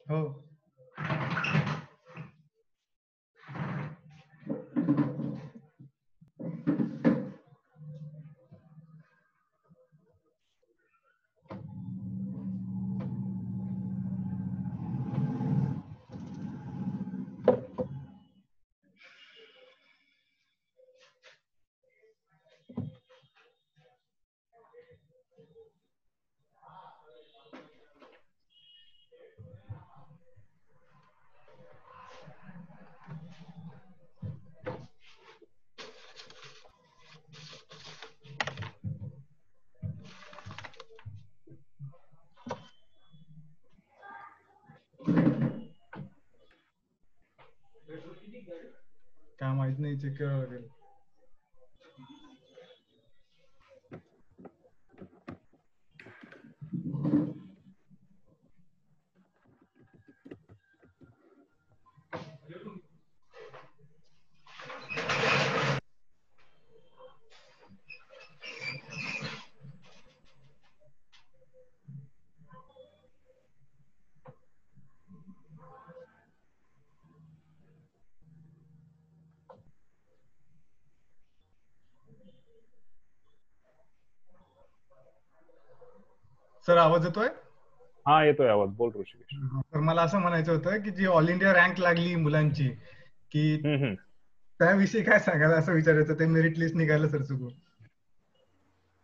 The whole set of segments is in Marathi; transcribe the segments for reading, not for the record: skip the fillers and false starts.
हो. काय माहित नाही, चेक करावं लागेल. सर आवाज येतोय? हा येतोय आवाज, बोल ऋषिकेश. तर मला असं म्हणायचं होतं की जी ऑल इंडिया रँक लागली मुलांची, की त्याविषयी काय सांगाल असं विचारायचं. ते मेरिट लिस्ट निघालं सर चुकून.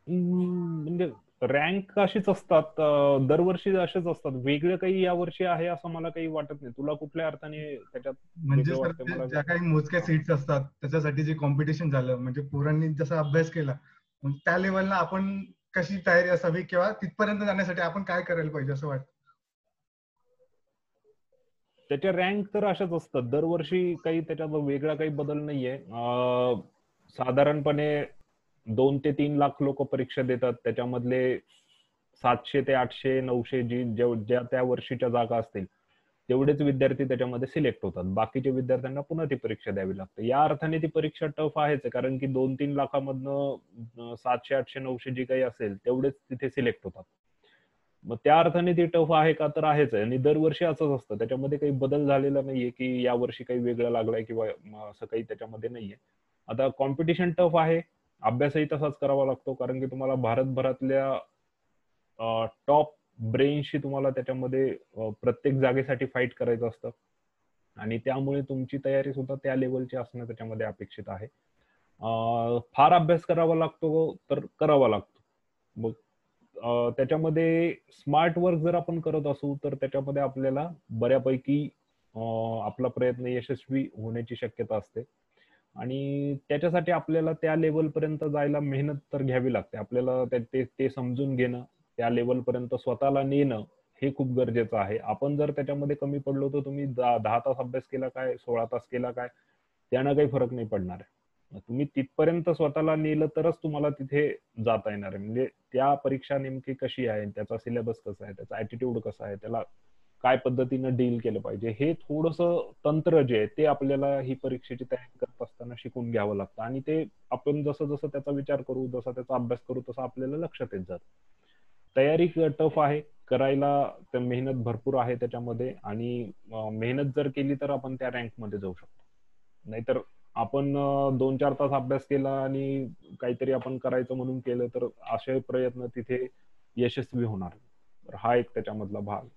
म्हणजे रँक अशीच असतात, दरवर्षी असेच असतात. वेगळं काही यावर्षी आहे असं मला काही वाटत नाही. तुला कुठल्या अर्थाने त्याच्यात म्हणजे वेगळं सर वाटतंय? ते मला ज्या काही मोजक्या सीट्स असतात त्याच्यासाठी जे कॉम्पिटिशन झालं, म्हणजे पोरांनी जसा अभ्यास केला, मग त्या लेवलला आपण कशी तयारी असावी किंवा तिथपर्यंत जाण्यासाठी आपण काय करायला पाहिजे असं वाटतं? त्याच्या रँक तर अशाच असतात दरवर्षी, काही त्याच्यात वेगळा काही बदल नाहीये. साधारणपणे 2 ते 3 लाख लोक परीक्षा देतात. त्याच्यामधले 700 ते 800 900 ज्या त्या वर्षीच्या जागा असतील तेवढेच विद्यार्थी त्याच्यामध्ये सिलेक्ट होतात. बाकीच्या विद्यार्थ्यांना पुन्हा ती परीक्षा द्यावी लागते. या अर्थाने ती परीक्षा टफ आहेच, कारण की 2-3 लाखामधनं 700 800 900 जी काही असेल तेवढेच तिथे सिलेक्ट होतात. मग त्या अर्थाने ती टफ आहे का? तर आहेच आहे. आणि दरवर्षी असंच असतं, त्याच्यामध्ये काही बदल झालेला नाहीये की या वर्षी काही वेगळं लागलंय किंवा असं काही त्याच्यामध्ये नाहीये. आता कॉम्पिटिशन टफ आहे, अभ्यासही तसाच करावा लागतो, कारण की तुम्हाला भारतभरातल्या टॉप ब्रेनशी तुम्हाला त्याच्यामध्ये प्रत्येक जागेसाठी फाईट करायचं असतं. आणि त्यामुळे तुमची तयारी सुद्धा त्या लेवलची असणं त्याच्यामध्ये अपेक्षित आहे. फार अभ्यास करावा लागतो तर करावा लागतो. मग त्याच्यामध्ये स्मार्ट वर्क जर आपण करत असू तर त्याच्यामध्ये आपल्याला बऱ्यापैकी आपला प्रयत्न यशस्वी होण्याची शक्यता असते. आणि त्याच्यासाठी आपल्याला त्या लेवलपर्यंत जायला मेहनत तर घ्यावी लागते. आपल्याला ते समजून घेणं, त्या लेवलपर्यंत स्वतःला नेणं हे खूप गरजेचं आहे. आपण जर त्याच्यामध्ये कमी पडलो तर तुम्ही 10 तास अभ्यास केला काय, 16 तास केला काय, त्यानं काही फरक नाही पडणार आहे. तुम्ही तिथपर्यंत स्वतःला नेलं तरच तुम्हाला तिथे जाता येणार आहे. म्हणजे त्या परीक्षा नेमकी कशी आहे, त्याचा सिलेबस कसा आहे, त्याचा ॲटिट्यूड कसा आहे, त्याला काय पद्धतीनं डील केलं पाहिजे, हे थोडंसं तंत्र जे आहे ते आपल्याला ही परीक्षेची तयारी करत असताना शिकून घ्यावं लागतं. आणि ते आपण जसं जसं त्याचा विचार करू, जसा त्याचा अभ्यास करू, तसं आपल्याला लक्षात येत जातं. तयारी टफ आहे, करायला मेहनत भरपूर आहे त्याच्यामध्ये. आणि मेहनत जर केली तर आपण त्या रँकमध्ये जाऊ शकतो. नाहीतर आपण 2-4 तास अभ्यास केला आणि काहीतरी आपण करायचं म्हणून केलं तर असे प्रयत्न तिथे यशस्वी होणार. तर हा एक त्याच्यामधला भाग.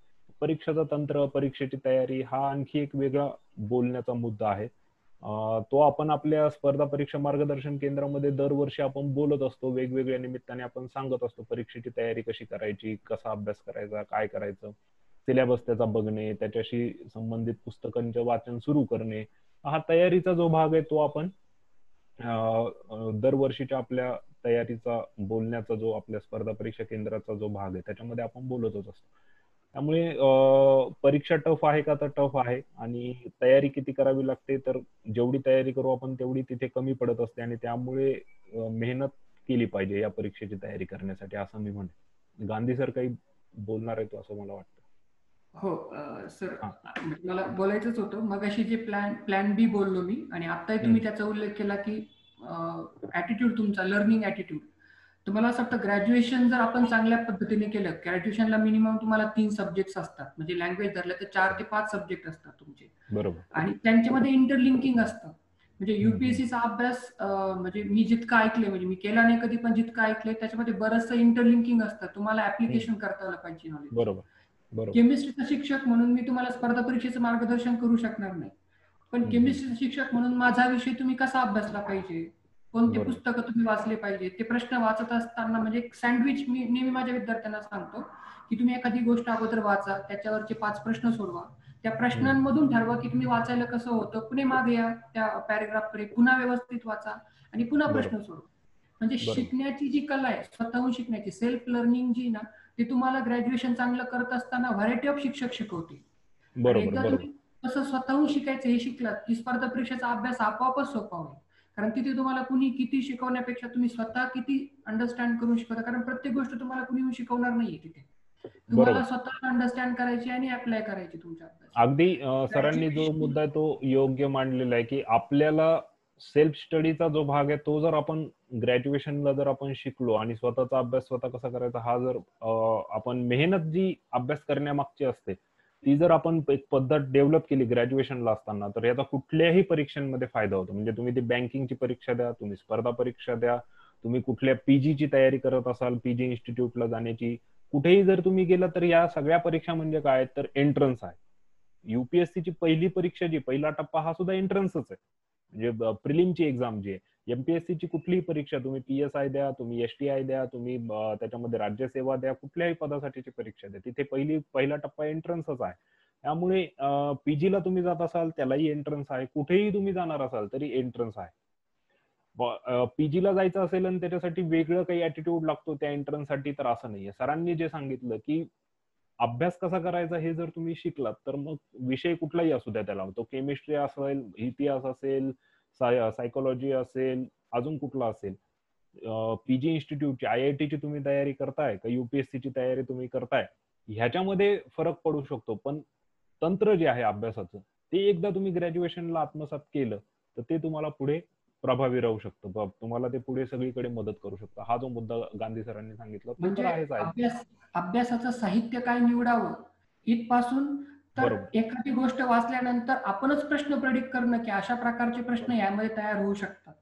परीक्षेचं तंत्र, परीक्षेची तयारी हा आणखी एक वेगळा बोलण्याचा मुद्दा आहे. तो आपण आपल्या स्पर्धा परीक्षा मार्गदर्शन केंद्रामध्ये दरवर्षी आपण बोलत असतो. वेगवेगळ्या निमित्ताने आपण सांगत असतो परीक्षेची तयारी कशी करायची, कसा अभ्यास करायचा, काय करायचं, सिलेबस त्याचा बघणे, त्याच्याशी संबंधित पुस्तकांचं वाचन सुरू करणे. हा तयारीचा जो भाग आहे तो आपण दरवर्षीच्या आपल्या तयारीचा बोलण्याचा जो आपल्या स्पर्धा परीक्षा केंद्राचा जो भाग आहे त्याच्यामध्ये आपण बोलतच असतो. त्यामुळे परीक्षा टफ आहे का? तर टफ आहे. आणि तयारी किती करावी लागते? तर जेवढी तयारी करू आपण तेवढी तिथे कमी पडत असते. आणि त्यामुळे मेहनत केली पाहिजे या परीक्षेची तयारी करण्यासाठी, असं मी म्हणेन. गांधी सर काही बोलणार आहे तो असं मला वाटतं. हो सर, मला बोलायचंच होतं. मगाशी जे प्लॅन बी बोललो मी, आणि आत्ताही तुम्ही त्याचा उल्लेख केला की ॲटिट्यूड, तुमचा लर्निंग ॲटिट्यूड. तुम्हाला असं वाटतं ग्रॅज्युएशन जर आपण चांगल्या पद्धतीने केलं, ग्रॅज्युएशनला मिनिमम तुम्हाला 3 सब्जेक्ट्स असतात, म्हणजे लँग्वेज धरलं तर 4 ते 5 सब्जेक्ट असतात तुमचे, बरोबर. आणि त्यांच्यामध्ये इंटरलिंकिंग असतं. म्हणजे युपीएससीचा अभ्यास म्हणजे मी जितकं ऐकलंय, म्हणजे मी केला नाही कधी, पण जितकं ऐकलंय त्याच्यामध्ये बरंचसं इंटरलिंकिंग असतं. तुम्हाला ऍप्लिकेशन करता आलं पाहिजे नॉलेज. बरोबर बरोबर. केमिस्ट्रीचा शिक्षक म्हणून मी तुम्हाला स्पर्धा परीक्षेचं मार्गदर्शन करू शकणार नाही, पण केमिस्ट्रीचा शिक्षक म्हणून माझा विषय तुम्ही कसा अभ्यासला पाहिजे, कोणते बरोबर. पुस्तकं तुम्ही वाचले पाहिजे, ते प्रश्न वाचत असताना म्हणजे एक सँडविच मी नेहमी माझ्या विद्यार्थ्यांना सांगतो की तुम्ही एखादी गोष्ट अगोदर वाचा, त्याच्यावरचे 5 प्रश्न सोडवा, त्या प्रश्नांमधून ठरवा की तुम्ही वाचायला कसं होतं, पुन्हा मागे या त्या पॅरेग्राफकडे, पुन्हा व्यवस्थित वाचा आणि पुन्हा प्रश्न सोडवा. म्हणजे शिकण्याची जी कला आहे, स्वतःहून शिकण्याची सेल्फ लर्निंग जी ना, ते तुम्हाला ग्रॅज्युएशन चांगलं करत असताना व्हरायटी ऑफ शिक्षक शिकवतील. आणि एकदा तुम्ही कसं स्वतःहून शिकायचं हे शिकलात की स्पर्धा परीक्षेचा अभ्यास आपोआपच सोपा होईल. कारण तिथे तुम्हाला कुणी किती शिकवण्यापेक्षा तुम्ही स्वतः किती अंडरस्टँड करून शिकवता, कारण प्रत्येक गोष्ट तुम्हाला कुणी शिकवणार नाहीये तिथे, तुम्हाला स्वतः अंडरस्टँड करायची आणि अप्लाय करायची तुमच्या अभ्यास. अगदी सरांनी जो मुद्दा आहे तो योग्य मांडलेला आहे की आपल्याला सेल्फ स्टडीचा जो भाग आहे तो जर आपण ग्रॅज्युएशनला जर आपण शिकलो आणि स्वतःचा अभ्यास स्वतः कसा करायचा हा जर आपण मेहनत जी अभ्यास करण्यामागची असते ती जर आपण एक पद्धत डेव्हलप केली ग्रॅज्युएशनला असताना, तर याचा कुठल्याही परीक्षांमध्ये फायदा होतो. म्हणजे तुम्ही ती बँकिंगची परीक्षा द्या, तुम्ही स्पर्धा परीक्षा द्या, तुम्ही कुठल्या पीजीची तयारी करत असाल, पीजी इन्स्टिट्यूटला जाण्याची, कुठेही जर तुम्ही गेला तर या सगळ्या परीक्षा म्हणजे काय तर एंट्रन्स आहे. युपीएससीची पहिली परीक्षा जी पहिला टप्पा हा सुद्धा एंट्रन्सच आहे, म्हणजे प्रिलिमची एक्झाम जी आहे. एमपीएससीची कुठलीही परीक्षा तुम्ही पीएसआय द्या, तुम्ही एसटीआय द्या, तुम्ही त्याच्यामध्ये राज्यसेवा द्या, कुठल्याही पदासाठीची परीक्षा द्या, तिथे पहिला टप्पा एंट्रन्सच आहे. त्यामुळे पीजीला तुम्ही जात असाल त्यालाही एंट्रन्स आहे, कुठेही तुम्ही जाणार असाल तरी एंट्रन्स आहे. पीजीला जायचं असेल आणि त्याच्यासाठी वेगळं काही ऍटिट्यूड लागतो त्या एंट्रन्ससाठी, तर असं नाहीये. सरांनी जे सांगितलं की अभ्यास कसा करायचा हे जर तुम्ही शिकलात तर मग विषय कुठलाही असू द्या, त्याला तो केमिस्ट्री असेल, इतिहास असेल, सायकोलॉजी असेल, अजून कुठला असेल, पीजी इन्स्टिट्यूटची आयआयटीची तुम्ही तयारी करताय का युपीएससीची तयारी तुम्ही करताय, ह्याच्यामध्ये फरक पडू शकतो. पण तंत्र जे आहे अभ्यासाचं ते एकदा तुम्ही ग्रॅज्युएशनला आत्मसात केलं तर ते तुम्हाला पुढे प्रभावी राहू शकतं, तुम्हाला ते पुढे सगळीकडे मदत करू शकतं. हा जो मुद्दा गांधी सरांनी सांगितला तो तर आहेच. अभ्यासाचं साहित्य काय निवडावं इथपासून तर एखादी गोष्ट वाचल्यानंतर आपणच प्रश्न प्रेडिक्ट करणं की अशा प्रकारचे प्रश्न यामध्ये तयार होऊ शकतात,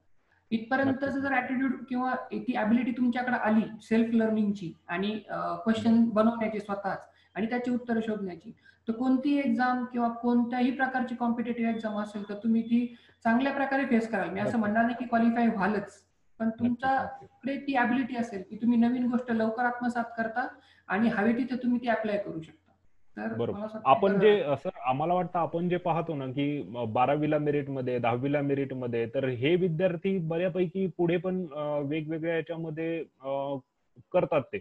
इथपर्यंतच जर ऍटिट्यूड किंवा ती ॲबिलिटी तुमच्याकडे आली सेल्फ लर्निंगची आणि क्वेश्चन बनवण्याची स्वतःच आणि त्याची उत्तरं शोधण्याची, तर कोणतीही एक्झाम किंवा कोणत्याही प्रकारची कॉम्पिटेटिव्ह एक्झाम असेल तर तुम्ही ती चांगल्या प्रकारे फेस कराल. मी असं म्हणणार नाही की क्वालिफाय व्हालच, पण तुमच्याकडे ती ॲबिलिटी असेल की तुम्ही नवीन गोष्ट लवकर आत्मसात करता आणि हवी तिथे तुम्ही ती अप्लाय करू शकता. बरोबर. आपण जे असं आम्हाला वाटतं आपण जे पाहतो ना की 12वीला मेरिट मध्ये, 10वीला मेरिट मध्ये, तर हे विद्यार्थी बऱ्यापैकी पुढे पण वेगवेगळ्या याच्यामध्ये करतात ते,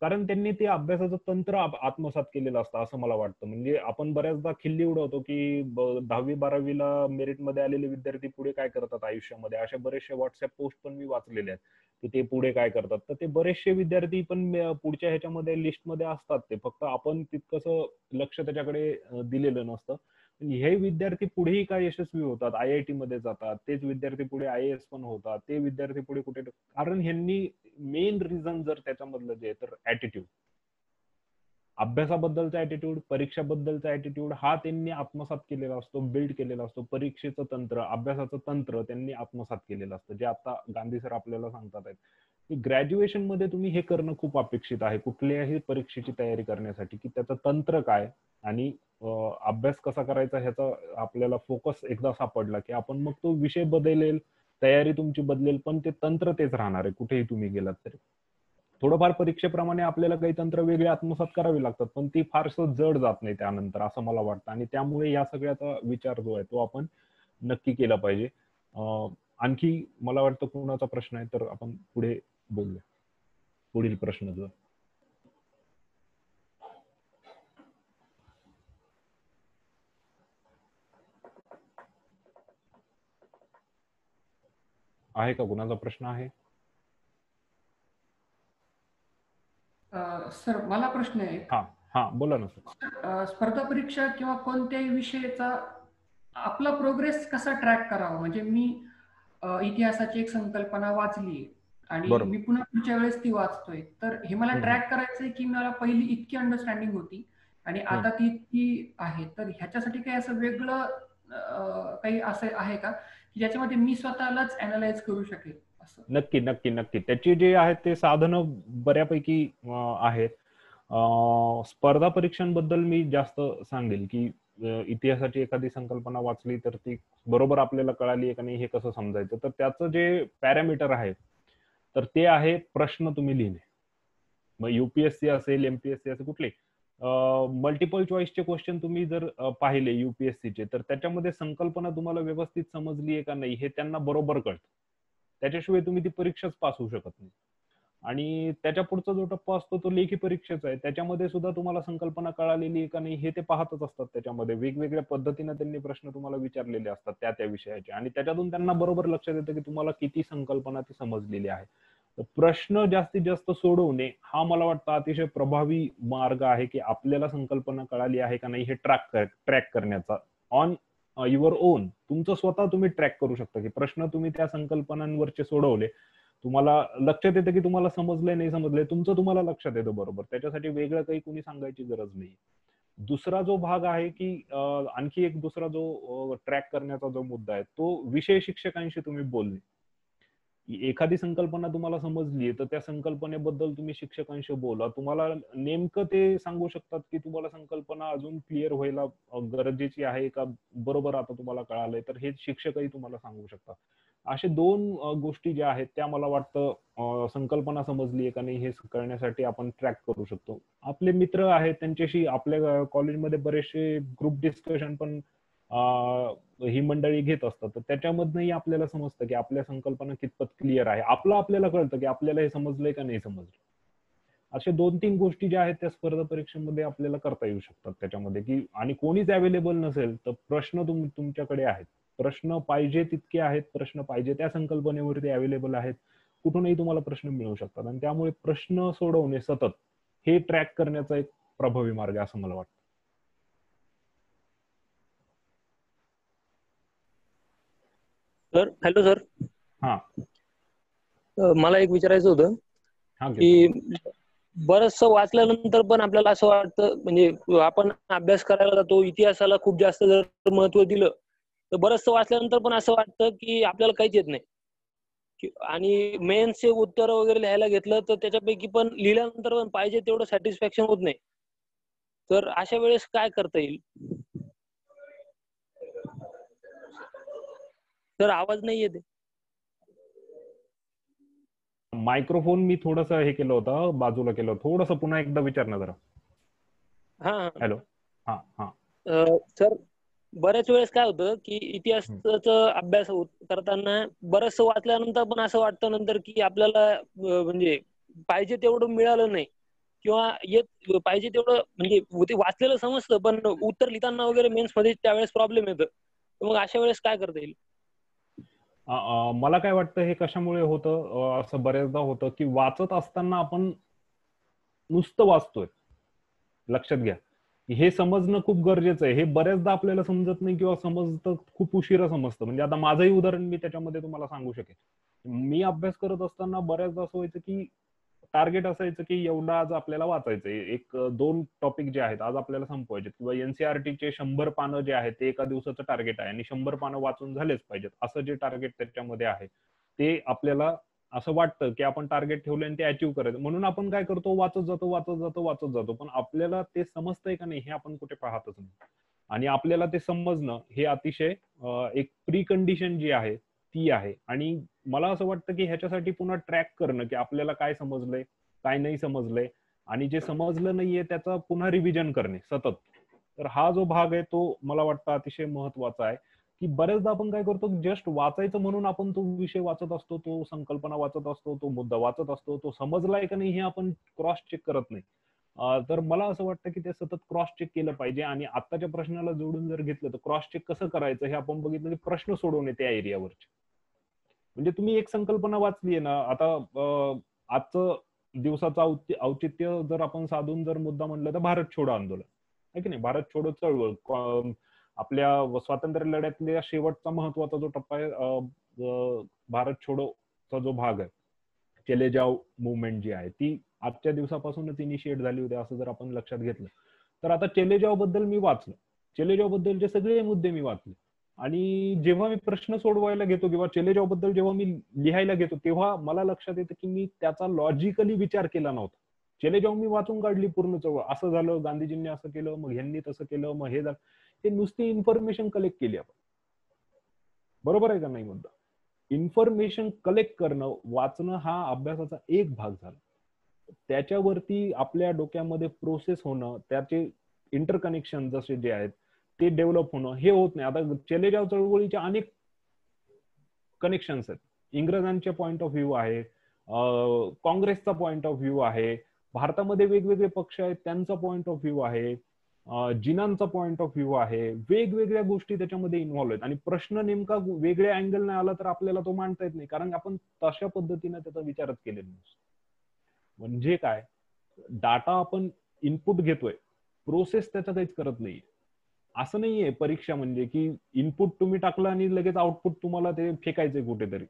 कारण त्यांनी ते अभ्यासाचं तंत्र आत्मसात केलेलं असतं असं मला वाटतं. म्हणजे आपण बऱ्याचदा खिल्ली उडवतो की 10वी 12वीला मेरिट मध्ये आलेले विद्यार्थी पुढे काय करतात आयुष्यामध्ये, अशा बरेचशे व्हॉट्सअप पोस्ट पण मी वाचलेले आहेत की ते पुढे काय करतात. तर ते बरेचसे विद्यार्थी पण पुढच्या ह्याच्यामध्ये लिस्टमध्ये असतात, ते फक्त आपण तितकंसं लक्ष त्याच्याकडे दिलेलं नसतं. हे विद्यार्थी पुढेही काय यशस्वी होतात, आयआयटी मध्ये जातात, तेच विद्यार्थी पुढे आयएएस पण होतात, ते विद्यार्थी पुढे कुठे, कारण ह्यांनी मेन रिझन जर त्याच्यामधलं जे तर ऍटिट्यूड, अभ्यासाबद्दलचा ऍटिट्यूड, परीक्षाबद्दलचा ऍटिट्यूड हा त्यांनी आत्मसात केलेला असतो, बिल्ड केलेला असतो. परीक्षेचं तंत्र, अभ्यासाचं तंत्र त्यांनी आत्मसात केलेलं असतं, जे आता गांधी सर आपल्याला सांगतात आहेत की ग्रॅज्युएशन मध्ये तुम्ही हे करणं खूप अपेक्षित आहे कुठल्याही परीक्षेची तयारी करण्यासाठी, की त्याचं तंत्र काय आणि अभ्यास कसा करायचा ह्याचा आपल्याला फोकस एकदा सापडला की आपण मग तो विषय बदलेल, तयारी तुमची बदलेल, पण ते तंत्र तेच राहणार आहे कुठेही तुम्ही गेलात तरी. थोडंफार परीक्षेप्रमाणे आपल्याला काही तंत्र वेगळे आत्मसात करावे लागतात, पण ती फारसं जड जात नाही त्यानंतर असं मला वाटतं. आणि त्यामुळे या सगळ्याचा विचार जो आहे तो आपण नक्की केला पाहिजे. आणखी मला वाटतं कोणाचा प्रश्न आहे तर आपण पुढे बोलूया. पुढील प्रश्न जो आहे का, कुणाचा प्रश्न आहे? सर मला प्रश्न आहे. हा बोला ना सर. स्पर्धा परीक्षा किंवा कोणत्याही विषयाचा आपला प्रोग्रेस कसा ट्रॅक करावा, म्हणजे मी इतिहासाची एक संकल्पना वाचली आणि मी पुन्हा पुढच्या वेळेस ती वाचतोय. तर हे मला ट्रॅक करायचंय की मला पहिली इतकी अंडरस्टँडिंग होती आणि आता ती इतकी आहे. तर ह्याच्यासाठी काही असं वेगळं काही असं आहे का की ज्याच्यामध्ये मी स्वतःलाच अनालाइज करू शकेल असं? नक्की नक्की नक्की. त्याची जे आहेत ते साधनं बऱ्यापैकी आहेत. स्पर्धा परीक्षांबद्दल मी जास्त सांगेल की इतिहासाची एखादी संकल्पना वाचली तर ती बरोबर आपल्याला कळाली आहे का नाही हे कसं समजायचं. तर त्याचं जे पॅरामीटर आहे तर ते आहे प्रश्न तुम्ही लिहिणे. मग युपीएससी असेल, एमपीएससी असेल, कुठले मल्टिपल चॉईसचे क्वेश्चन तुम्ही जर पाहिले युपीएससीचे तर त्याच्यामध्ये संकल्पना तुम्हाला व्यवस्थित समजली आहे का नाही हे त्यांना बरोबर कळतं. त्याच्याशिवाय तुम्ही ती परीक्षाच पास होऊ शकत नाही. आणि त्याच्या पुढचा जो टप्पा असतो तो लेखी परीक्षेचा आहे. त्याच्यामध्ये सुद्धा तुम्हाला संकल्पना कळालेली आहे का नाही हे ते पाहतच असतात. त्याच्यामध्ये वेगवेगळ्या पद्धतीने त्यांनी प्रश्न तुम्हाला विचारलेले असतात त्या त्या विषयाचे आणि त्याच्यातून त्यांना बरोबर लक्षात येतं की तुम्हाला किती संकल्पना ती समजलेली आहे. तर प्रश्न जास्तीत जास्त सोडवणे हा मला वाटतं अतिशय प्रभावी मार्ग आहे की आपल्याला संकल्पना कळाली आहे का नाही हे ट्रॅक करण्याचा ऑन युअर ओन. तुमचं स्वतः तुम्ही ट्रॅक करू शकता की प्रश्न तुम्ही त्या संकल्पनांवरचे सोडवले, तुम्हाला लक्षात येतं की तुम्हाला समजलंय नाही समजलंय, तुमचं तुम्हाला लक्षात येतं बरोबर. त्याच्यासाठी वेगळं काही कुणी सांगायची गरज नाही. दुसरा जो भाग आहे की आणखी एक दुसरा जो ट्रॅक करण्याचा जो मुद्दा आहे तो विषय शिक्षकांशी तुम्ही बोलणे. एखादी संकल्पना तुम्हाला समजली तर त्या संकल्पनेबद्दल तुम्ही शिक्षकांशी बोला. तुम्हाला नेमकं ते सांगू शकतात की तुम्हाला संकल्पना अजून क्लिअर व्हायला गरजेची आहे का बरोबर आता तुम्हाला कळालंय तर हे शिक्षकही तुम्हाला सांगू शकतात. असे दोन गोष्टी ज्या आहेत त्या मला वाटतं संकल्पना समजली आहे का नाही हे कळण्यासाठी आपण ट्रॅक करू शकतो. आपले मित्र आहेत त्यांच्याशी आपल्या कॉलेजमध्ये बरेचसे ग्रुप डिस्कशन पण ही मंडळी घेत असतात. तर त्याच्यामधनंही आपल्याला समजतं की आपल्या संकल्पना कितपत क्लिअर आहे. आपल्याला कळतं की आपल्याला हे समजलंय का नाही समजलं. अशा 2-3 गोष्टी ज्या आहेत त्या स्पर्धा परीक्षेमध्ये आपल्याला करता येऊ शकतात त्याच्यामध्ये की आणि कोणीच अवेलेबल नसेल तर प्रश्न तुमच्याकडे आहेत. प्रश्न पाहिजे तितके आहेत, प्रश्न पाहिजे त्या संकल्पनेवरती अवेलेबल आहेत. कुठूनही तुम्हाला प्रश्न मिळू शकतात आणि त्यामुळे प्रश्न सोडवणे सतत हे ट्रॅक करण्याचा एक प्रभावी मार्ग आहे असं मला वाटतं. Sir, hello sir. हा, मला एक विचारायचं होतं की बरचसं वाचल्यानंतर पण आपल्याला असं वाटतं म्हणजे आपण अभ्यास करायला जातो, इतिहासाला खूप जास्त जर महत्व दिलं तर बरचसं वाचल्यानंतर पण असं वाटतं की आपल्याला काहीच येत नाही आणि मेन्सचे उत्तर वगैरे लिहायला घेतलं तर त्याच्यापैकी पण लिहिल्यानंतर पण पाहिजे तेवढं सॅटिस्फॅक्शन होत नाही. तर अशा वेळेस काय करता येईल? सर, आवाज नाही येते. मायक्रोफोन मी थोडस हे केलं होतं, बाजूला केलं होतं. थोडस पुन्हा एकदा विचार ना जरा. हा, हॅलो. हा हा सर, बऱ्याच वेळेस काय होतं की इतिहासाचा अभ्यास करताना बरचसं वाचल्यानंतर पण असं वाटतं नंतर की आपल्याला म्हणजे पाहिजे तेवढं मिळालं नाही किंवा येत पाहिजे तेवढं म्हणजे ते वाचलेलं समजतं पण उत्तर लिहिताना वगैरे मेन्स मध्ये त्यावेळेस प्रॉब्लेम येतं. मग अशा वेळेस काय करता येईल? मला काय वाटतं हे कशामुळे होतं असं बऱ्याचदा होतं की वाचत असताना आपण नुसतं वाचतोय. लक्षात घ्या हे समजणं खूप गरजेचं आहे. हे बऱ्याचदा आपल्याला समजत नाही किंवा समजतं खूप उशिरा समजतं. म्हणजे आता माझंही उदाहरण मी त्याच्यामध्ये तुम्हाला सांगू शकेन. मी अभ्यास करत असताना बऱ्याचदा असं व्हायचं की टार्गेट असायचं की एवढं आज आपल्याला वाचायचंय. 1-2 टॉपिक जे आहेत आज आपल्याला संपवायचे किंवा एनसीईआरटीचे 100 पानं जे आहेत ते एका दिवसाचं टार्गेट आहे आणि 100 पानं वाचून झालेच पाहिजेत असं जे टार्गेट त्याच्यामध्ये आहे ते आपल्याला असं वाटतं की आपण टार्गेट ठेवलं आणि ते अचीव्ह करायचं म्हणून आपण काय करतो वाचत जातो पण आपल्याला ते समजतंय का नाही हे आपण कुठे पाहतच नाही. आणि आपल्याला ते समजणं हे अतिशय एक प्री कंडिशन जी आहे ती आहे. आणि मला असं वाटतं की ह्याच्यासाठी पुन्हा ट्रॅक करणं की आपल्याला काय समजलंय काय नाही समजलंय आणि जे समजलं नाहीये त्याचा पुन्हा रिव्हिजन करणे सतत. तर हा जो भाग आहे तो मला वाटतं अतिशय महत्वाचा आहे की बरेचदा आपण काय करतो जस्ट वाचायचं म्हणून आपण तो विषय वाचत असतो, तो संकल्पना वाचत असतो, तो मुद्दा वाचत असतो, तो समजलाय का नाही हे आपण क्रॉस चेक करत नाही. तर मला असं वाटतं की ते सतत क्रॉस चेक केलं पाहिजे आणि आत्ताच्या प्रश्नाला जोडून जर घेतलं तर क्रॉस चेक कसं करायचं हे आपण बघितलं की प्रश्न सोडवणे त्या एरियावरचे. म्हणजे तुम्ही एक संकल्पना वाचली आहे ना आता आजचं दिवसाचं औचित्य जर आपण साधून जर मुद्दा म्हणलं तर भारत छोडो आंदोलन आहे की नाही. भारत छोडो चळवळ आपल्या स्वातंत्र्य लढ्यातल्या शेवटचा महत्वाचा जो टप्पा आहे भारत छोडोचा जो भाग आहे चले जाव मुवमेंट जी आहे ती आजच्या दिवसापासूनच इनिशिएट झाली होती असं जर आपण लक्षात घेतलं तर आता चले जाव बद्दल मी वाचलं, चले जाव बद्दलचे सगळे मुद्दे मी वाचले आणि जेव्हा मी प्रश्न सोडवायला घेतो किंवा चले जाव बद्दल जेव्हा मी लिहायला घेतो तेव्हा मला लक्षात येतं की मी त्याचा लॉजिकली विचार केला नव्हता. चले जाव मी वाचून काढली पूर्ण चळवळ, असं झालं, गांधीजींनी असं केलं, मग ह्यांनी तसं केलं, मग हे झालं, हे नुसती इन्फॉर्मेशन कलेक्ट केली आपण. बरोबर आहे का नाही मुद्दा? इन्फॉर्मेशन कलेक्ट करणं, वाचणं हा अभ्यासाचा एक भाग झाला. त्याच्यावरती आपल्या डोक्यामध्ये प्रोसेस होणं, त्याचे इंटरकनेक्शन जसे जे आहेत ते डेव्हलप होणं हे होत नाही. आता चले जाव चळवळीच्या अनेक कनेक्शन्स आहेत. इंग्रजांचे पॉइंट ऑफ व्ह्यू आहे, काँग्रेसचा पॉइंट ऑफ व्ह्यू आहे, भारतामध्ये वेगवेगळे पक्ष आहेत त्यांचा पॉइंट ऑफ व्ह्यू आहे, जिनांचा पॉइंट ऑफ व्ह्यू आहे, वेगवेगळ्या गोष्टी त्याच्यामध्ये इन्व्हॉल्व्ह आहेत आणि प्रश्न नेमका वेगळ्या अँगल नाही आला तर आपल्याला तो मांडता येत नाही कारण आपण तशा पद्धतीने त्याचा विचारच केलेला नसतो. म्हणजे काय, डाटा आपण इनपुट घेतोय, प्रोसेस त्याचा काहीच करत नाहीये. असं नाहीये परीक्षा म्हणजे की इनपुट तुम्ही टाकलं आणि लगेच आउटपुट तुम्हाला ते फेकायचंय कुठेतरी.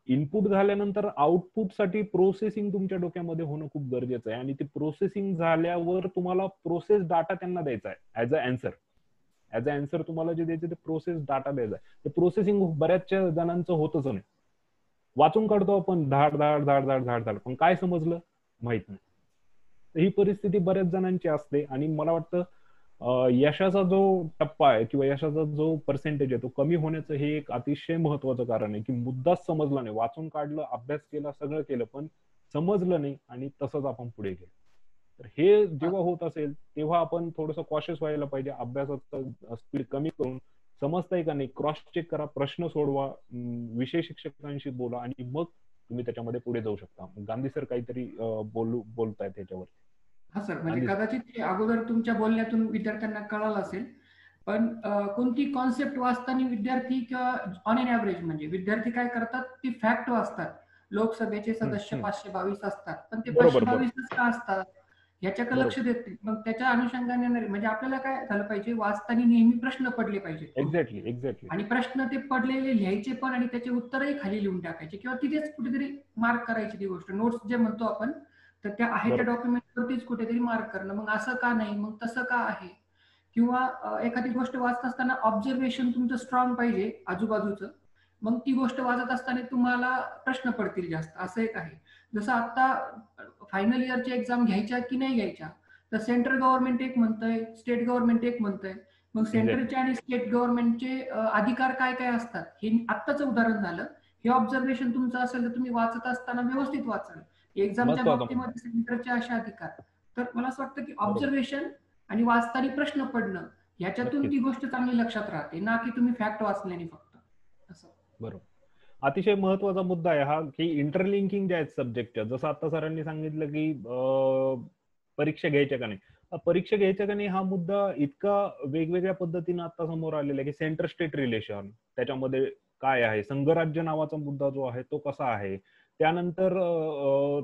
इनपुट झाल्यानंतर आउटपुट साठी प्रोसेसिंग तुमच्या डोक्यामध्ये होणं खूप गरजेचं आहे आणि ते प्रोसेसिंग झाल्यावर तुम्हाला प्रोसेस डाटा त्यांना द्यायचा आहे ऍज अ अँसर तुम्हाला जे द्यायचं ते प्रोसेस डाटा द्यायचा आहे. ते प्रोसेसिंग बऱ्याचशा जणांचं होतच नाही. वाचून काढतो आपण धाड धाड धाड धाड धाड धाड, पण काय समजलं माहित नाही. तर ही परिस्थिती बऱ्याच जणांची असते आणि मला वाटतं यशाचा जो टप्पा आहे किंवा यशाचा जो पर्सेंटेज आहे तो कमी होण्याचं हे एक अतिशय महत्वाचं कारण आहे की मुद्दाच समजला नाही, वाचून काढलं, अभ्यास केला, सगळं केलं, पण समजलं नाही आणि तसंच आपण पुढे गेलो. तर हे जेव्हा होत असेल तेव्हा आपण थोडंसं कॉशियस व्हायला पाहिजे. अभ्यासाचं स्पीड कमी करून समजताय का नाही क्रॉस चेक करा, प्रश्न सोडवा, विषय शिक्षकांशी बोला आणि मग तुम्ही त्याच्यामध्ये पुढे जाऊ शकता. गांधी सर काहीतरी बोलतायत त्याच्यावर. हा सर, म्हणजे कदाचित अगोदर तुमच्या बोलण्यातून विद्यार्थ्यांना कळालं असेल, पण कोणती कॉन्सेप्ट वाचताना विद्यार्थी किंवा ऑन एन ऍव्हरेज म्हणजे विद्यार्थी काय करतात, ती फॅक्ट वाचतात. लोकसभेचे सदस्य 522 असतात, पण ते 522 का असतात ह्याच्याकडे लक्ष देत नाही. मग त्याच्या अनुषंगाने म्हणजे आपल्याला काय झालं पाहिजे, वाचताना नेहमी प्रश्न पडले पाहिजेत. एक्झॅक्टली. आणि प्रश्न ते पडलेले लिहायचे पण आणि त्याचे उत्तरही खाली लिहून टाकायचे किंवा तिथेच कुठेतरी मार्क करायची ती गोष्ट. नोट्स जे म्हणतो आपण, तर त्या आहे त्या डॉक्युमेंटवरतीच कुठेतरी मार्क करणं. मग असं का नाही, मग तसं का आहे, किंवा एखादी गोष्ट वाचत असताना ऑब्झर्वेशन तुमचं स्ट्रॉंग पाहिजे आजूबाजूचं. मग ती गोष्ट वाचत असताना तुम्हाला प्रश्न पडतील जास्त. असं एक आहे. जसं आता फायनल इयरची एक्झाम घ्यायच्या की नाही घ्यायच्या, तर सेंट्रल गव्हर्नमेंट एक म्हणतंय, स्टेट गव्हर्नमेंट एक म्हणतंय. मग सेंट्रलचे आणि स्टेट गव्हर्नमेंटचे अधिकार काय काय असतात हे आत्ताचं उदाहरण झालं. हे ऑब्झर्वेशन तुमचं असेल तर तुम्ही वाचत असताना व्यवस्थित वाचाल. एक्झामच्या बाबतीमध्ये सेंटरचे असे अधिकार. तर मला असं वाटतं की ऑब्झर्वेशन आणि वाचताना प्रश्न पडणं ह्याच्यातून ती गोष्ट चांगली लक्षात राहते, ना की तुम्ही फॅक्ट वाचल्याने फक्त. असं बरोबर. अतिशय महत्वाचा मुद्दा आहे हा की इंटरलिंकिंग जे आहेत सब्जेक्टच्या, जसं आता सरांनी सांगितलं की परीक्षा घ्यायच्या का नाही, परीक्षा घ्यायच्या का नाही हा मुद्दा इतका वेगवेगळ्या पद्धतीने आता समोर आलेला आहे की सेंटर स्टेट रिलेशन त्याच्यामध्ये काय आहे, संघराज्य नावाचा मुद्दा जो आहे तो कसा आहे, त्यानंतर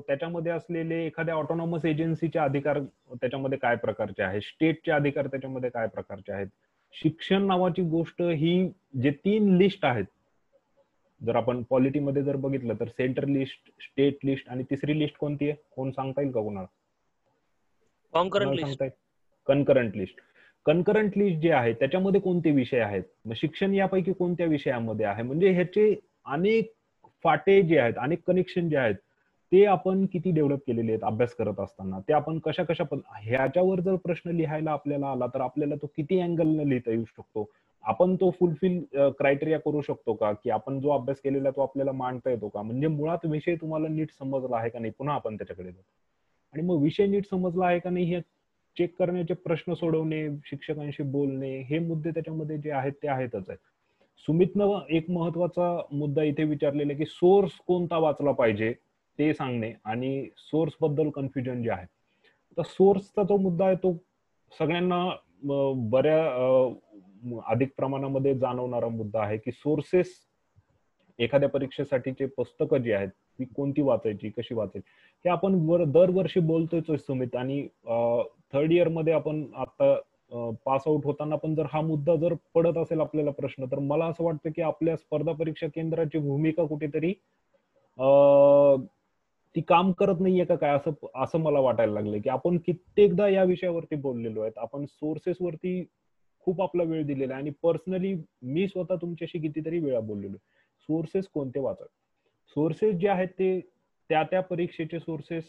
त्याच्यामध्ये असलेले एखाद्या ऑटोनॉमस एजन्सीचे अधिकार त्याच्यामध्ये काय प्रकारचे आहेत, स्टेटचे अधिकार त्याच्यामध्ये काय प्रकारचे आहेत. शिक्षण नावाची गोष्ट ही जे 3 लिस्ट आहेत, जर आपण पॉलिटीमध्ये जर बघितलं तर सेंटर लिस्ट, स्टेट लिस्ट आणि तिसरी लिस्ट कोणती आहे, कोण सांगता येईल का कोणाला? Concurrent list. कनकरंट लिस्ट जे आहे त्याच्यामध्ये कोणते विषय आहेत, मग शिक्षण यापैकी कोणत्या विषयामध्ये आहे, म्हणजे ह्याचे अनेक फाटे जे आहेत, अनेक कनेक्शन जे आहेत ते आपण किती डेव्हलप केलेले आहेत अभ्यास करत असताना, ते आपण कशा ह्याच्यावर जर प्रश्न लिहायला आपल्याला आला तर आपल्याला तो किती अँगलने लिहिता येऊ शकतो, आपण तो फुलफिल क्रायटेरिया करू शकतो का, की आपण जो अभ्यास केलेला तो आपल्याला मांडता येतो का, म्हणजे मुळात विषय तुम्हाला नीट समजला आहे का नाही, पुन्हा आपण त्याच्याकडे जातो. आणि मग विषय नीट समजला आहे का नाही हे चेक करण्याचे, प्रश्न सोडवणे, शिक्षकांशी बोलणे, हे मुद्दे त्याच्यामध्ये जे आहेत ते आहेतच आहेत. सुमितनं एक महत्वाचा मुद्दा इथे विचारलेला की सोर्स कोणता वाचला पाहिजे ते सांगणे आणि सोर्स बद्दल कन्फ्युजन जे आहे. तर सोर्सचा जो मुद्दा आहे तो सगळ्यांना बऱ्या अधिक प्रमाणामध्ये जाणवणारा मुद्दा आहे की सोर्सेस एखाद्या परीक्षेसाठीचे पुस्तकं जी आहेत ती कोणती वाचायची, कशी वाचायची, हे आपण दरवर्षी बोलतोय सुमित. आणि 3rd इयर मध्ये आपण आता पास आउट होताना पण जर हा मुद्दा जर पडत असेल आपल्याला प्रश्न, तर मला असं वाटतं की आपल्या स्पर्धा परीक्षा केंद्राची भूमिका कुठेतरी ती काम करत नाहीये का काय, असं असं मला वाटायला लागलंय. की आपण कित्येकदा या विषयावरती बोललेलो आहेत, आपण सोर्सेस वरती खूप आपला वेळ दिलेला आहे, आणि पर्सनली मी स्वतः तुमच्याशी कितीतरी वेळा बोललेलो. सोर्सेस कोणते वाचा. सोर्सेस जे आहेत ते त्या त्या परीक्षेचे सोर्सेस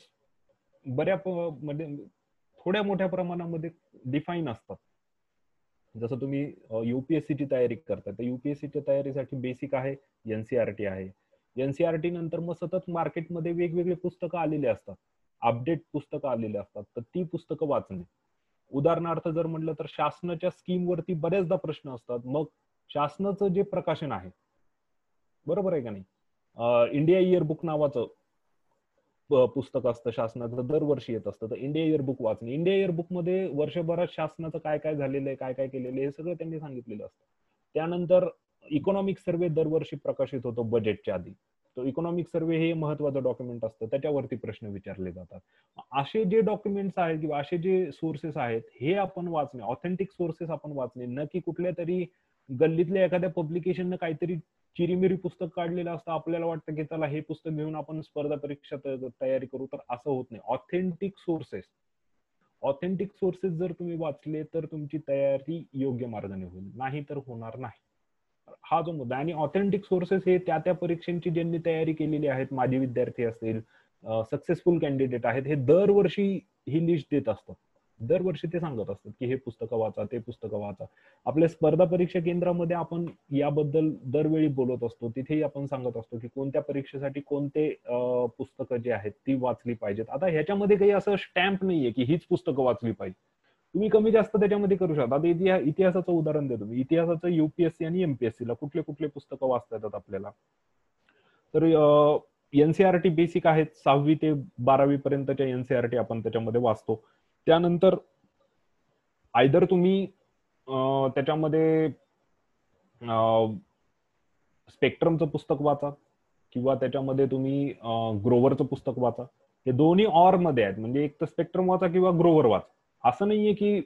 म्हणजे थोड्या मोठ्या प्रमाणामध्ये डिफाईन असतात. जसं तुम्ही युपीएससीची तयारी करता, तर युपीएससीच्या तयारीसाठी बेसिक आहे एनसीआरटी आहे. एनसीआरटी नंतर मग सतत मार्केटमध्ये वेगवेगळे पुस्तकं आलेले असतात, अपडेट पुस्तकं आलेले असतात, तर ती पुस्तकं वाचणे. उदाहरणार्थ जर म्हटलं तर शासनाच्या स्कीम वरती बरेचदा प्रश्न असतात. मग शासनाचं जे प्रकाशन आहे, बरोबर आहे का नाही, इंडिया इयरबुक नावाचं पुस्तक असतं शासनाचं, दरवर्षी येत असतं. तर इंडिया इयरबुक वाचणे. इंडिया इयरबुक मध्ये वर्षभरात शासनाचं काय काय झालेलं आहे, काय काय केलेलं आहे, हे सगळं त्यांनी सांगितलेलं असतं. त्यानंतर इकॉनॉमिक सर्व्हे दरवर्षी प्रकाशित होतो बजेटच्या आधी. तो इकॉनॉमिक सर्व्हे हे महत्वाचं डॉक्युमेंट असतं, त्याच्यावरती प्रश्न विचारले जातात. असे जे डॉक्युमेंट्स आहेत किंवा असे जे सोर्सेस आहेत, हे आपण वाचणे, ऑथेंटिक सोर्सेस आपण वाचणे, न की कुठल्या तरी गल्लीतल्या एखाद्या पब्लिकेशननं काहीतरी चिरीमिरी पुस्तक काढलेलं असतं, आपल्याला वाटतं की चला हे पुस्तक घेऊन आपण स्पर्धा परीक्षा तयारी करू, तर असं होत नाही. ऑथेंटिक सोर्सेस जर तुम्ही वाचले तर तुमची तयारी योग्य मार्गाने होईल, नाही तर होणार नाही. हा जो मुद्दा. आणि ऑथेंटिक सोर्सेस हे त्या त्या परीक्षांची ज्यांनी तयारी केलेली आहेत, माझे विद्यार्थी असतील, सक्सेसफुल कॅन्डिडेट आहेत, हे दरवर्षी ही लिस्ट देत असतात. दरवर्षी ते सांगत असतात की हे पुस्तकं वाचा, ते पुस्तकं वाचा. आपल्या स्पर्धा परीक्षा केंद्रामध्ये आपण याबद्दल दरवेळी बोलत असतो. तिथेही आपण सांगत असतो की कोणत्या परीक्षेसाठी कोणते पुस्तकं जे आहेत ती वाचली पाहिजेत. आता ह्याच्यामध्ये काही असं स्टॅम्प नाहीये की हीच पुस्तकं वाचली पाहिजे. तुम्ही कमी जास्त त्याच्यामध्ये करू शकता. आता इतिहासाचं उदाहरण देतो मी. इतिहासाचं युपीएससी आणि एमपीएससी ला कुठले कुठले पुस्तकं वाचता येतात आपल्याला. तर एनसीआरटी बेसिक आहेत, 6वी ते 12वी पर्यंतच्या एनसीआरटी आपण त्याच्यामध्ये वाचतो. त्यानंतर आयदर तुम्ही त्याच्यामध्ये स्पेक्ट्रमचं पुस्तक वाचा किंवा त्याच्यामध्ये तुम्ही ग्रोव्हरचं पुस्तक वाचा. हे दोन्ही ऑर मध्ये आहेत, म्हणजे एक तर स्पेक्ट्रम वाचा किंवा ग्रोव्हर वाचा. असं नाहीये की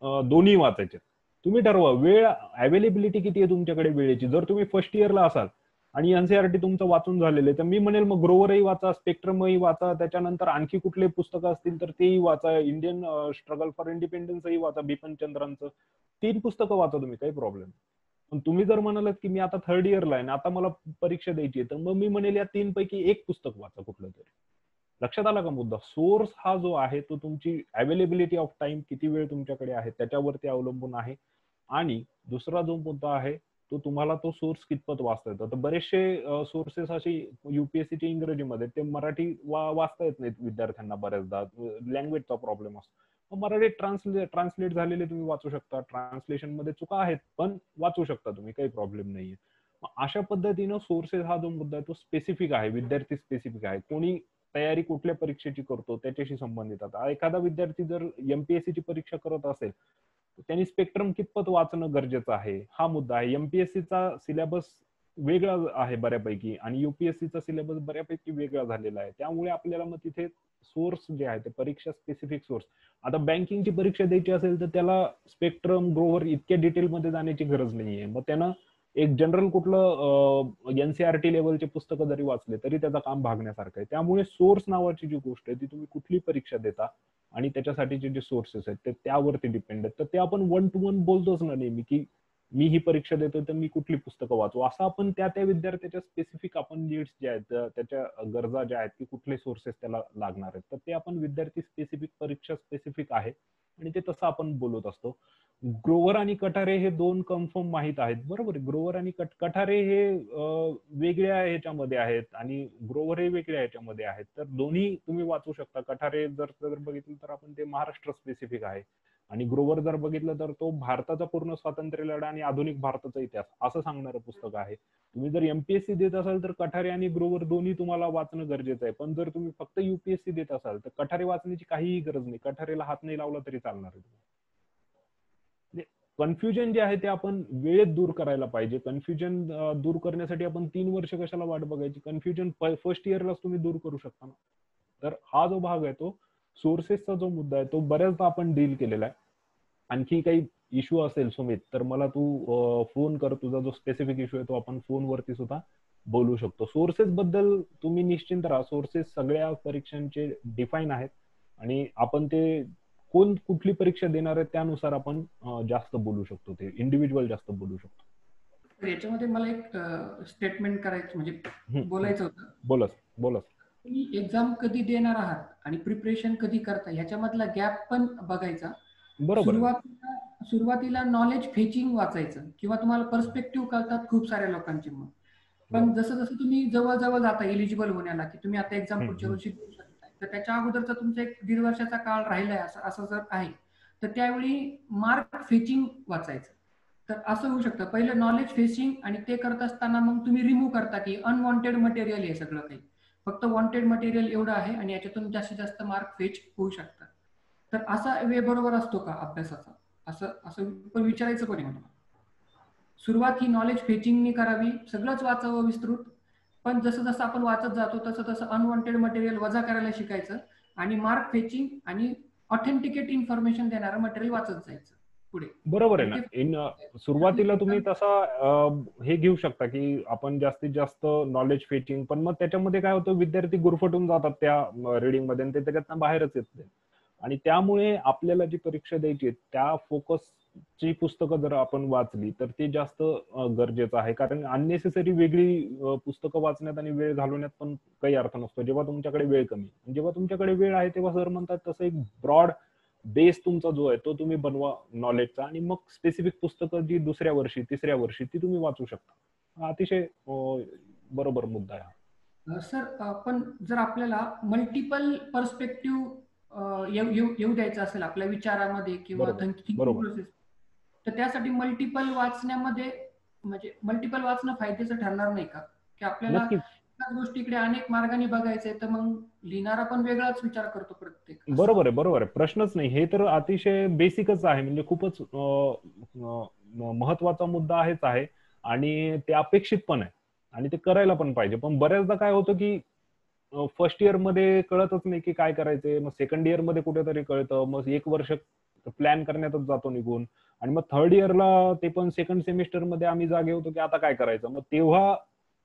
दोन्ही वाचायचे. तुम्ही ठरवा वेळ, अवेलेबिलिटी किती आहे तुमच्याकडे वेळेची. जर तुम्ही फर्स्ट इयरला असाल आणि एनसीआरटी तुमचं वाचून झालेलं आहे, तर मी म्हणेल मग ग्रोव्हरही वाचा, स्पेक्ट्रमही वाचा, त्याच्यानंतर आणखी कुठले पुस्तकं असतील तर तेही वाचा, इंडियन स्ट्रगल फॉर इंडिपेंडन्सही वाचा, बिपिन चंद्रांचं. 3 पुस्तकं वाचा तुम्ही, काही प्रॉब्लेम. पण तुम्ही जर म्हणालात की मी आता थर्ड इयरला आहे आणि आता मला परीक्षा द्यायची आहे, तर मग मी म्हणेल या 3 पैकी एक पुस्तक वाचा कुठलं तरी. लक्षात आला का मुद्दा? सोर्स हा जो आहे तो तुमची अवेलेबिलिटी ऑफ टाइम, किती वेळ तुमच्याकडे आहे त्याच्यावरती अवलंबून आहे. आणि दुसरा जो मुद्दा आहे तो तुम्हाला तो सोर्स कितपत वाचता येतो. तर बरेचसे सोर्सेस असे युपीएससीचे इंग्रजीमध्ये, ते मराठी वाचता येत नाहीत विद्यार्थ्यांना बऱ्याचदा, लँग्वेजचा प्रॉब्लेम असतो. मराठी ट्रान्सलेट झालेले तुम्ही वाचू शकता. ट्रान्सलेशन मध्ये चुका आहेत पण वाचू शकता तुम्ही, काही प्रॉब्लेम नाहीये. अशा पद्धतीनं सोर्सेस हा जो मुद्दा आहे तो स्पेसिफिक आहे, विद्यार्थी स्पेसिफिक आहे. कोणी तयारी कुठल्या परीक्षेची करतो त्याच्याशी संबंधित. आता एखादा विद्यार्थी जर एमपीएससी ची परीक्षा करत असेल, त्यांनी स्पेक्ट्रम कितपत वाचणं गरजेचं आहे, हा मुद्दा आहे. एमपीएससीचा सिलेबस वेगळा आहे बऱ्यापैकी आणि युपीएससीचा सिलेबस बऱ्यापैकी वेगळा झालेला आहे. त्यामुळे आपल्याला मग तिथे सोर्स जे आहे ते परीक्षा स्पेसिफिक सोर्स. आता बँकिंगची परीक्षा द्यायची असेल तर त्याला स्पेक्ट्रम, ग्रोव्हर इतक्या डिटेलमध्ये जाण्याची गरज नाहीये. मग त्यानं एक जनरल कुठलं एनसीआरटी लेवलचे पुस्तकं जरी वाचले तरी त्याचं काम भागण्यासारखं आहे. त्यामुळे सोर्स नावाची जी गोष्ट आहे ती तुम्ही कुठली परीक्षा देता आणि त्याच्यासाठीचे जे सोर्सेस आहेत ते त्यावरती डिपेंड आहेत. तर ते आपण 1 to 1 बोलतोच ना नेहमी की मी ही परीक्षा देतो तर मी कुठली पुस्तकं वाचू, असं आपण त्या त्या विद्यार्थ्याच्या स्पेसिफिक आपण नीड्स ज्या आहेत, त्याच्या गरजा ज्या आहेत की कुठले सोर्सेस त्याला लागणार आहेत, तर ते आपण विद्यार्थी स्पेसिफिक, परीक्षा स्पेसिफिक आहे आणि ते तसं आपण बोलत असतो. ग्रोव्हर आणि कठारे हे 2 कन्फर्म माहित आहेत, बरोबर. ग्रोव्हर आणि कठारे हे वेगळ्या ह्याच्यामध्ये आहेत आणि ग्रोव्हर हे वेगळ्या ह्याच्यामध्ये आहेत. तर दोन्ही तुम्ही वाचू शकता. कठारे जर बघितलं तर आपण ते महाराष्ट्र स्पेसिफिक आहे आणि ग्रोव्हर जर बघितलं तर तो भारताचा पूर्ण स्वातंत्र्य लढा आणि आधुनिक भारताचा इतिहास असं सांगणारं पुस्तक आहे. तुम्ही जर एमपीएससी देत असाल तर कठारे आणि ग्रोव्हर दोन्ही तुम्हाला वाचणं गरजेचं आहे. पण जर तुम्ही फक्त युपीएससी देत असाल तर कठारे वाचण्याची काहीही गरज नाही. कठारेला हात नाही लावला तरी चालणार आहे. कन्फ्युजन जे आहे ते आपण वेळेत दूर करायला पाहिजे. कन्फ्युजन दूर करण्यासाठी आपण 3 वर्ष कशाला वाट बघायची? कन्फ्युजन फर्स्ट इयरलाच तुम्ही दूर करू शकता ना. तर हा जो भाग आहे तो सोर्सेसचा जो मुद्दा आहे तो बऱ्याचदा आपण डील केलेला आहे. आणखी काही इश्यू असेल सुमित तर मला तू फोन कर. तुझा जो स्पेसिफिक इश्यू आहे तो आपण फोनवरती सुद्धा बोलू शकतो. सोर्सेस बद्दल तुम्ही निश्चिंत राहा, सोर्सेस सगळ्या परीक्षांचे डिफाईन आहेत आणि आपण ते कोण कुठली परीक्षा देणार आहे त्यानुसार आपण जास्त बोलू शकतो, ते इंडिव्हिज्युअल जास्त बोलू शकतो. तर याच्यामध्ये मला एक स्टेटमेंट करायचं म्हणजे बोलायचं होतं. बोला बोला. तुम्ही एक्झाम कधी देणार आहात आणि प्रिपरेशन कधी करता ह्याच्यामधला गॅप पण बघायचा. बरोबर. सुरुवातीला नॉलेज फेचिंग वाचायचं किंवा तुम्हाला पर्स्पेक्टिव्ह कळतात खूप साऱ्या लोकांचे, मग पण जसं जसं तुम्ही जवळ जाता एलिजिबल होण्याला की तुम्ही आता एक्झाम पुढच्या वर्षी देऊ शकताय, तर त्याच्या अगोदरचा तुमचा 1-1.5 वर्षाचा काळ राहिलाय असं जर आहे तर त्यावेळी मार्क फेचिंग वाचायचं. तर असं होऊ शकतं, पहिलं नॉलेज फेचिंग आणि ते करत असताना मग तुम्ही रिमूव्ह करता की अनवॉन्टेड मटेरियल आहे सगळं काही, फक्त वॉन्टेड मटेरियल एवढं आहे आणि याच्यातून जास्तीत जास्त मार्क फेच होऊ शकतात. तर असा वे बरोबर असतो का अभ्यासाचा, असं पण विचारायचं कोणी मला. सुरुवात ही नॉलेज फेचिंगनी करावी, सगळंच वाचावं विस्तृत, पण जसं जसं आपण वाचत जातो तसं तसं अनवॉन्टेड मटेरियल वजा करायला शिकायचं आणि मार्क फेचिंग आणि ऑथेंटिकेट इन्फॉर्मेशन देणारं मटेरियल वाचत जायचं पुढे. बरोबर आहे ना. सुरुवातीला तुम्ही तसा हे घेऊ शकता की आपण जास्तीत जास्त नॉलेज फेचिंग, पण मग त्याच्यामध्ये काय होतं, विद्यार्थी गुरफटून जातात त्या रिडिंग मध्ये आणि ते त्याच्यातनं बाहेरच येत नाही. आणि त्यामुळे आपल्याला जी परीक्षा द्यायची त्या फोकसची पुस्तकं जर आपण वाचली तर ते जास्त गरजेचं आहे, कारण अननेसेसरी वेगळी पुस्तकं वाचण्यात आणि वेळ घालवण्यात पण काही अर्थ नसतो जेव्हा तुमच्याकडे वेळ कमी. जेव्हा तुमच्याकडे वेळ आहे तेव्हा सर म्हणतात तसं एक ब्रॉड बेस तुमचा जो आहे तो तुम्ही बनवा नॉलेजचा, आणि मग स्पेसिफिक पुस्तकं जी दुसऱ्या वर्षी तिसऱ्या वर्षी ती तुम्ही वाचू शकता. हा अतिशय बरोबर मुद्दा आहे. सर पण जर आपल्याला मल्टिपल पर्स्पेक्टिव्ह येऊ द्यायचं असेल आपल्या विचारामध्ये किंवा थिंकिंग प्रोसेस, तर त्यासाठी मल्टिपल वाचण्यामध्ये म्हणजे मल्टिपल वाचणं फायद्याचं ठरणार नाही का, की आपल्याला एकाच गोष्टीकडे अनेक मार्गाने बघायचंय तर मग लिहिणारा पण वेगळाच विचार करतो प्रत्येक. बरोबर आहे, प्रश्नच नाही. हे तर अतिशय बेसिकच आहे, म्हणजे खूपच महत्वाचा मुद्दा आहेच आहे आणि ते अपेक्षित पण आहे आणि ते करायला पण पाहिजे. पण बऱ्याचदा काय होतं की फर्स्ट इयर मध्ये कळतच नाही की काय करायचंय, मग सेकंड इयर मध्ये कुठेतरी कळतं, मग 1 वर्ष प्लॅन करण्यातच जातो निघून, आणि मग थर्ड इयरला ते पण सेकंड सेमिस्टर मध्ये आम्ही जागे होतो की आता काय करायचं. मग तेव्हा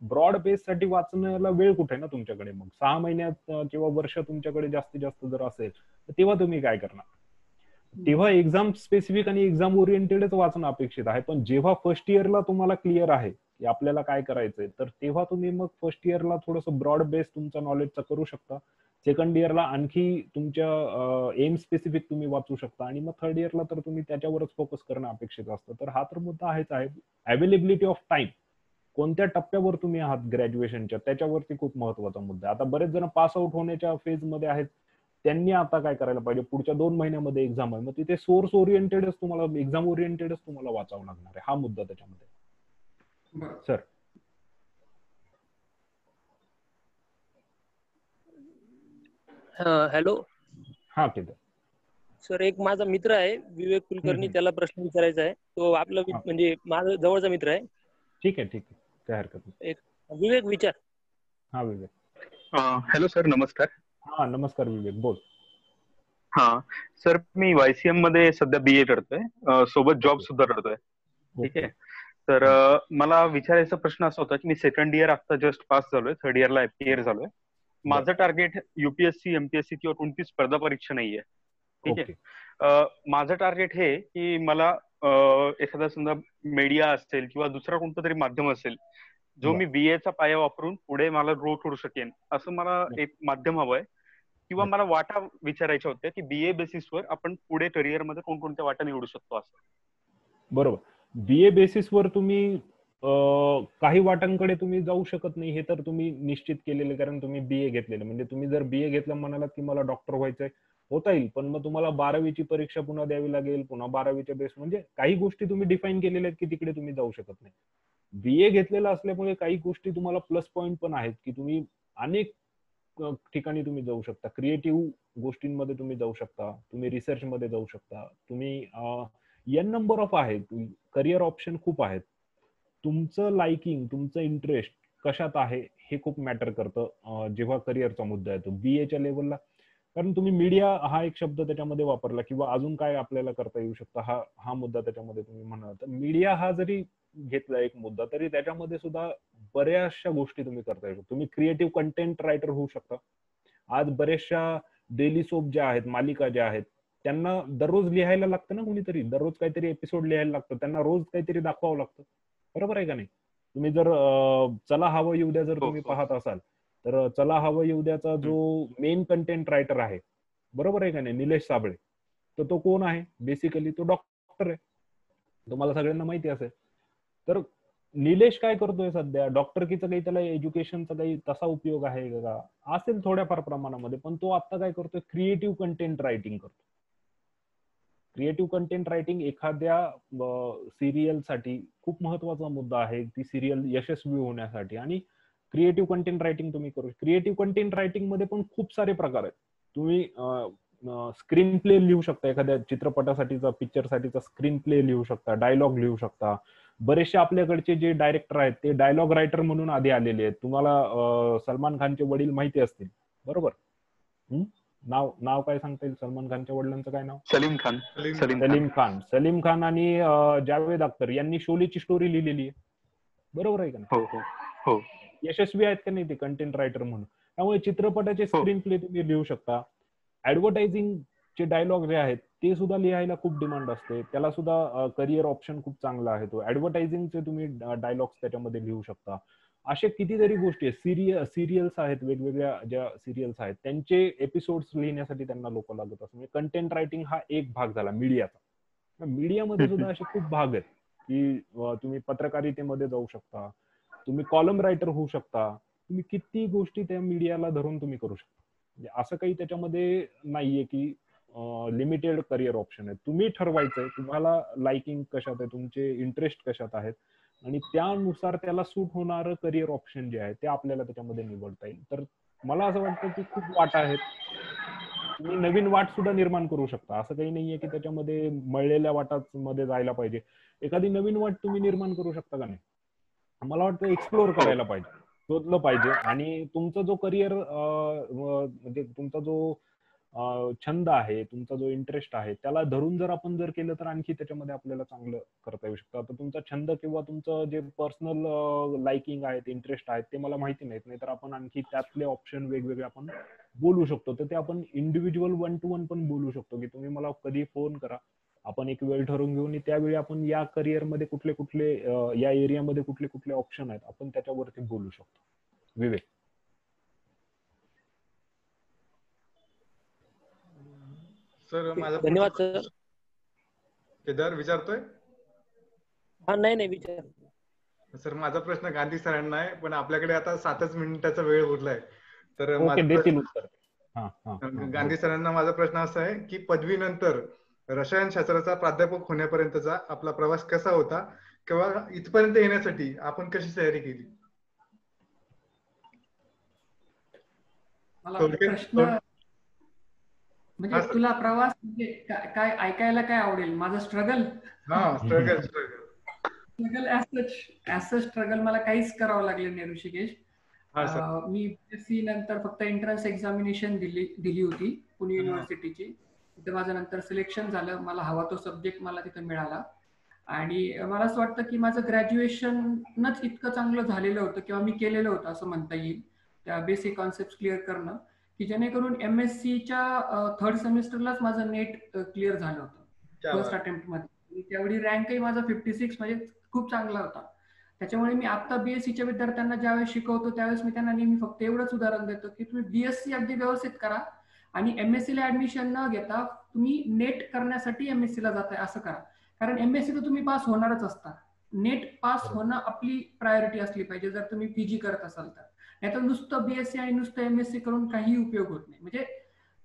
ब्रॉड बेस साठी वाचण्याला वेळ कुठे आहे ना तुमच्याकडे, मग 6 महिन्यात किंवा वर्ष तुमच्याकडे जास्तीत जास्त जर असेल तर तेव्हा तुम्ही काय करणार. तेव्हा एक्झाम स्पेसिफिक आणि एक्झाम ओरिएंटेडच वाचणं अपेक्षित आहे. पण जेव्हा फर्स्ट इयरला तुम्हाला क्लिअर आहे की आपल्याला काय करायचंय, तर तेव्हा तुम्ही मग फर्स्ट इयरला थोडंसं ब्रॉड बेस तुमचा नॉलेजचा करू शकता. सेकंड इयरला आणखी तुमच्या एम स्पेसिफिक तुम्ही वाचू शकता आणि मग थर्ड इयरला तर तुम्ही त्याच्यावरच फोकस करणं अपेक्षित असतं. तर हा तर मुद्दा आहेच आहे. अवेलेबिलिटी ऑफ टाइम, कोणत्या टप्प्यावर तुम्ही आहात ग्रॅज्युएशनच्या, त्याच्यावरती खूप महत्वाचा मुद्दा आहे. आता बरेच जण पास आउट होण्याच्या फेज मध्ये आहेत, त्यांनी आता काय करायला पाहिजे, पुढच्या 2 महिन्यामध्ये एक्झाम आहे, मग तिथे सोर्स ओरिएंटेडच तुम्हाला, एक्झाम ओरिएंटेडच तुम्हाला वाचावं लागणार आहे. हा मुद्दा त्याच्यामध्ये. Sir hello. हा ठीक आहे सर, एक माझा मित्र आहे विवेक कुलकर्णी, त्याला प्रश्न विचारायचा आहे. तो आपला म्हणजे माझा जवळचा मित्र आहे. ठीक आहे काय हरकत नाही. एक विवेक विचार. हा विवेक. हॅलो सर, नमस्कार. हा नमस्कार विवेक, बोल. हा सर, मी YCM मध्ये सध्या BA करतोय, सोबत जॉब सुद्धा करतोय. ठीक आहे. तर मला विचारायचा प्रश्न असा होता की मी सेकंड इयर आता जस्ट पास झालोय, थर्ड इयरला FTR झालोय. माझं टार्गेट UPSC MPSC किंवा कोणती स्पर्धा परीक्षा नाहीये. ठीक आहे. माझं टार्गेट हे की मला एखादा समजा मीडिया असेल किंवा दुसरा कोणतं तरी माध्यम असेल जो मी BA चा पाया वापरून पुढे मला ग्रो करू शकेन, असं मला एक माध्यम हवंय. किंवा मला वाटा विचारायच्या होत्या की BA बेसिसवर आपण पुढे करिअर मध्ये कोणकोणत्या वाटा निवडू शकतो असं. बरोबर. BA बेसिसवर तुम्ही काही वाटांकडे तुम्ही जाऊ शकत नाही, हे तर तुम्ही निश्चित केलेलं, कारण तुम्ही BA घेतलेलं. म्हणजे तुम्ही जर BA घेतलं म्हणालात की मला डॉक्टर व्हायचंय, होता येईल, पण मग तुम्हाला 12वीची परीक्षा पुन्हा द्यावी लागेल, पुन्हा 12वीच्या बेस, म्हणजे काही गोष्टी तुम्ही डिफाईन केलेल्या आहेत की तिकडे तुम्ही जाऊ शकत नाही. BA घेतलेला असल्यामुळे काही गोष्टी तुम्हाला प्लस पॉईंट पण आहेत की तुम्ही अनेक ठिकाणी तुम्ही जाऊ शकता. क्रिएटिव्ह गोष्टींमध्ये तुम्ही जाऊ शकता, तुम्ही रिसर्च मध्ये जाऊ शकता, तुम्ही एन नंबर ऑफ आहेत, करिअर ऑप्शन खूप आहेत. तुमचं लाइकिंग, तुमचं इंटरेस्ट कशात आहे हे खूप मॅटर करतं जेव्हा करिअरचा मुद्दा येतो BAच्या लेवलला. कारण तुम्ही मीडिया हा एक शब्द त्याच्यामध्ये वापरला किंवा अजून काय आपल्याला करता येऊ शकतं हा मुद्दा त्याच्यामध्ये तुम्ही म्हणाल. तर मीडिया हा जरी घेतला एक मुद्दा, तरी त्याच्यामध्ये सुद्धा बऱ्याचशा गोष्टी तुम्ही करता येऊ. तुम्ही क्रिएटिव्ह कंटेंट रायटर होऊ शकता. आज बऱ्याचशा डेली सोप ज्या आहेत, मालिका ज्या आहेत, त्यांना दररोज लिहायला लागतं ना कोणीतरी, दररोज काहीतरी एपिसोड लिहायला लागतं, त्यांना रोज काहीतरी दाखवावं लागतं. बरोबर आहे का नाही? तुम्ही जर चला हवं येऊ द्या जर तुम्ही पाहत असाल, तर चला हवं येऊ द्याचा जो मेन कंटेंट रायटर आहे, बरोबर आहे का नाही, निलेश साबळे, तर तो कोण आहे? बेसिकली तो डॉक्टर आहे, तुम्हाला सगळ्यांना माहिती असेल. तर निलेश काय करतोय सध्या? डॉक्टरकीचं काही त्याला एज्युकेशनचा काही तसा उपयोग आहे का? असेल थोड्याफार प्रमाणामध्ये, पण तो आता काय करतोय? क्रिएटिव्ह कंटेंट रायटिंग करतो. क्रिएटिव्ह कंटेंट रायटिंग एखाद्या सिरियल साठी खूप महत्वाचा मुद्दा आहे, ती सिरियल यशस्वी होण्यासाठी. आणि क्रिएटिव्ह कंटेंट रायटिंग तुम्ही करू. क्रिएटिव्ह कंटेंट रायटिंग मध्ये पण खूप सारे प्रकार आहेत. तुम्ही स्क्रीन प्ले लिहू शकता, एखाद्या चित्रपटासाठीचा, पिक्चरसाठीचा स्क्रीन प्ले लिहू शकता, डायलॉग लिहू शकता. बरेचसे आपल्याकडचे जे डायरेक्टर आहेत ते डायलॉग रायटर म्हणून आधी आलेले आहेत. तुम्हाला सलमान खानचे वडील माहिती असतील, बरोबर? नाव काय सांगता येईल सलमान खानच्या वडिलांचं? काय नाव? सलीम खान. सलीम खान आणि जावेद अख्तर यांनी शोलेची स्टोरी लिहिलेली आहे, बरोबर आहे का नाही? हो हो. यशस्वी आहेत का नाही ते कंटेंट रायटर म्हणून? त्यामुळे चित्रपटाचे स्क्रीन प्ले तुम्ही लिहू शकता. ऍडव्हर्टायझिंग चे डायलॉग जे आहेत ते सुद्धा लिहायला खूप डिमांड असते, त्याला सुद्धा करिअर ऑप्शन खूप चांगला आहे तो. ऍडव्हर्टायझिंगचे तुम्ही डायलॉग्स त्याच्यामध्ये लिहू शकता. अशा कितीतरी गोष्टी आहेत. सिरियल्स आहेत, वेगवेगळ्या ज्या सिरियल्स आहेत त्यांचे एपिसोड्स लिहिण्यासाठी त्यांना लोक लागत असतात. म्हणजे कंटेंट रायटिंग हा एक भाग झाला मीडियाचा. मीडियामध्ये सुद्धा असे खूप भाग आहेत की तुम्ही पत्रकारितेमध्ये जाऊ शकता, तुम्ही कॉलम रायटर होऊ शकता, तुम्ही किती गोष्टी त्या मीडियाला धरून तुम्ही करू शकता. म्हणजे असं काही त्याच्यामध्ये नाहीये की लिमिटेड करिअर ऑप्शन आहे. तुम्ही ठरवायचंय तुम्हाला लाइकिंग कशात आहे, तुमचे इंटरेस्ट कशात आहेत, आणि त्यानुसार त्याला सूट होणारं करिअर ऑप्शन जे आहे ते आपल्याला त्याच्यामध्ये निवडता येईल. तर मला असं वाटतं की खूप वाटा आहेत. तुम्ही नवीन वाट सुद्धा निर्माण करू शकता. असं काही नाहीये की त्याच्यामध्ये मळलेल्या वाटामध्ये जायला पाहिजे. एखादी नवीन वाट तुम्ही निर्माण करू शकता का नाही? मला वाटतं एक्सप्लोर करायला पाहिजे, शोधलं पाहिजे. आणि तुमचा जो करिअर म्हणजे तुमचा जो छंद आहे, तुमचा जो इंटरेस्ट आहे, त्याला धरून जर आपण जर केलं तर आणखी त्याच्यामध्ये आपल्याला चांगलं करता येऊ शकतं. आता तुमचा छंद किंवा तुमचं जे पर्सनल लाइकिंग आहेत, इंटरेस्ट आहेत, ते मला माहिती नाहीत, नाही तर आपण आणखी त्यातले ऑप्शन वेगवेगळे आपण बोलू शकतो. तर ते आपण इंडिव्हिज्युअल 1 to 1 पण बोलू शकतो की तुम्ही मला कधी फोन करा, आपण एक वेळ ठरवून घेऊन त्यावेळी आपण या करिअरमध्ये कुठले कुठले, या एरियामध्ये कुठले कुठले ऑप्शन आहेत, आपण त्याच्यावरती बोलू शकतो. विवेक. सर माझा धन्यवाद सर. केदार विचारतोय? हा नाही विचार. सर माझा प्रश्न गांधी सरांना आहे, पण आपल्याकडे आता 7च मिनिटाचा वेळ उरलाय. तर गांधी सरांना माझा प्रश्न असा आहे की पदवीनंतर रसायनशास्त्राचा प्राध्यापक होण्यापर्यंतचा आपला प्रवास कसा होता, किंवा इथपर्यंत येण्यासाठी आपण कशी तयारी केली? मला प्रश्न म्हणजे तुला प्रवास म्हणजे काय ऐकायला काय आवडेल? माझं स्ट्रगल? स्ट्रगल ऍज सच स्ट्रगल मला काहीच करावं लागलं नाही ऋषिकेश. मी BSc नंतर फक्त एंट्रन्स एक्झामिनेशन दिली होती पुणे युनिव्हर्सिटीची. तिथे माझं नंतर सिलेक्शन झालं, मला हवा तो सब्जेक्ट मला तिथे मिळाला. आणि मला असं वाटतं की माझं ग्रॅज्युएशनच इतकं चांगलं झालेलं होतं किंवा मी केलेलं होतं असं म्हणता येईल, त्या बेसिक कॉन्सेप्ट क्लिअर करणं, की जेणेकरून MSc-च्या 3rd सेमिस्टरलाच माझं नेट क्लिअर झालं होतं फर्स्ट अटेम्प्ट मध्ये. त्यावेळी रँकही माझा 56 म्हणजे खूप चांगला होता. त्याच्यामुळे मी आता BSc-च्या विद्यार्थ्यांना ज्यावेळेस शिकवतो त्यावेळेस मी त्यांना नेहमी फक्त एवढंच उदाहरण देतो की तुम्ही BSc अगदी व्यवस्थित करा आणि MSc-ला ऍडमिशन न घेता तुम्ही नेट करण्यासाठी MSc-ला जाताय असं करा. कारण MSc तर तुम्ही पास होणारच असता, नेट पास होणं आपली प्रायोरिटी असली पाहिजे जर तुम्ही PG करत असाल तर. नाही तर नुसतं BSc आणि नुसतं MSc करून काही उपयोग होत नाही. म्हणजे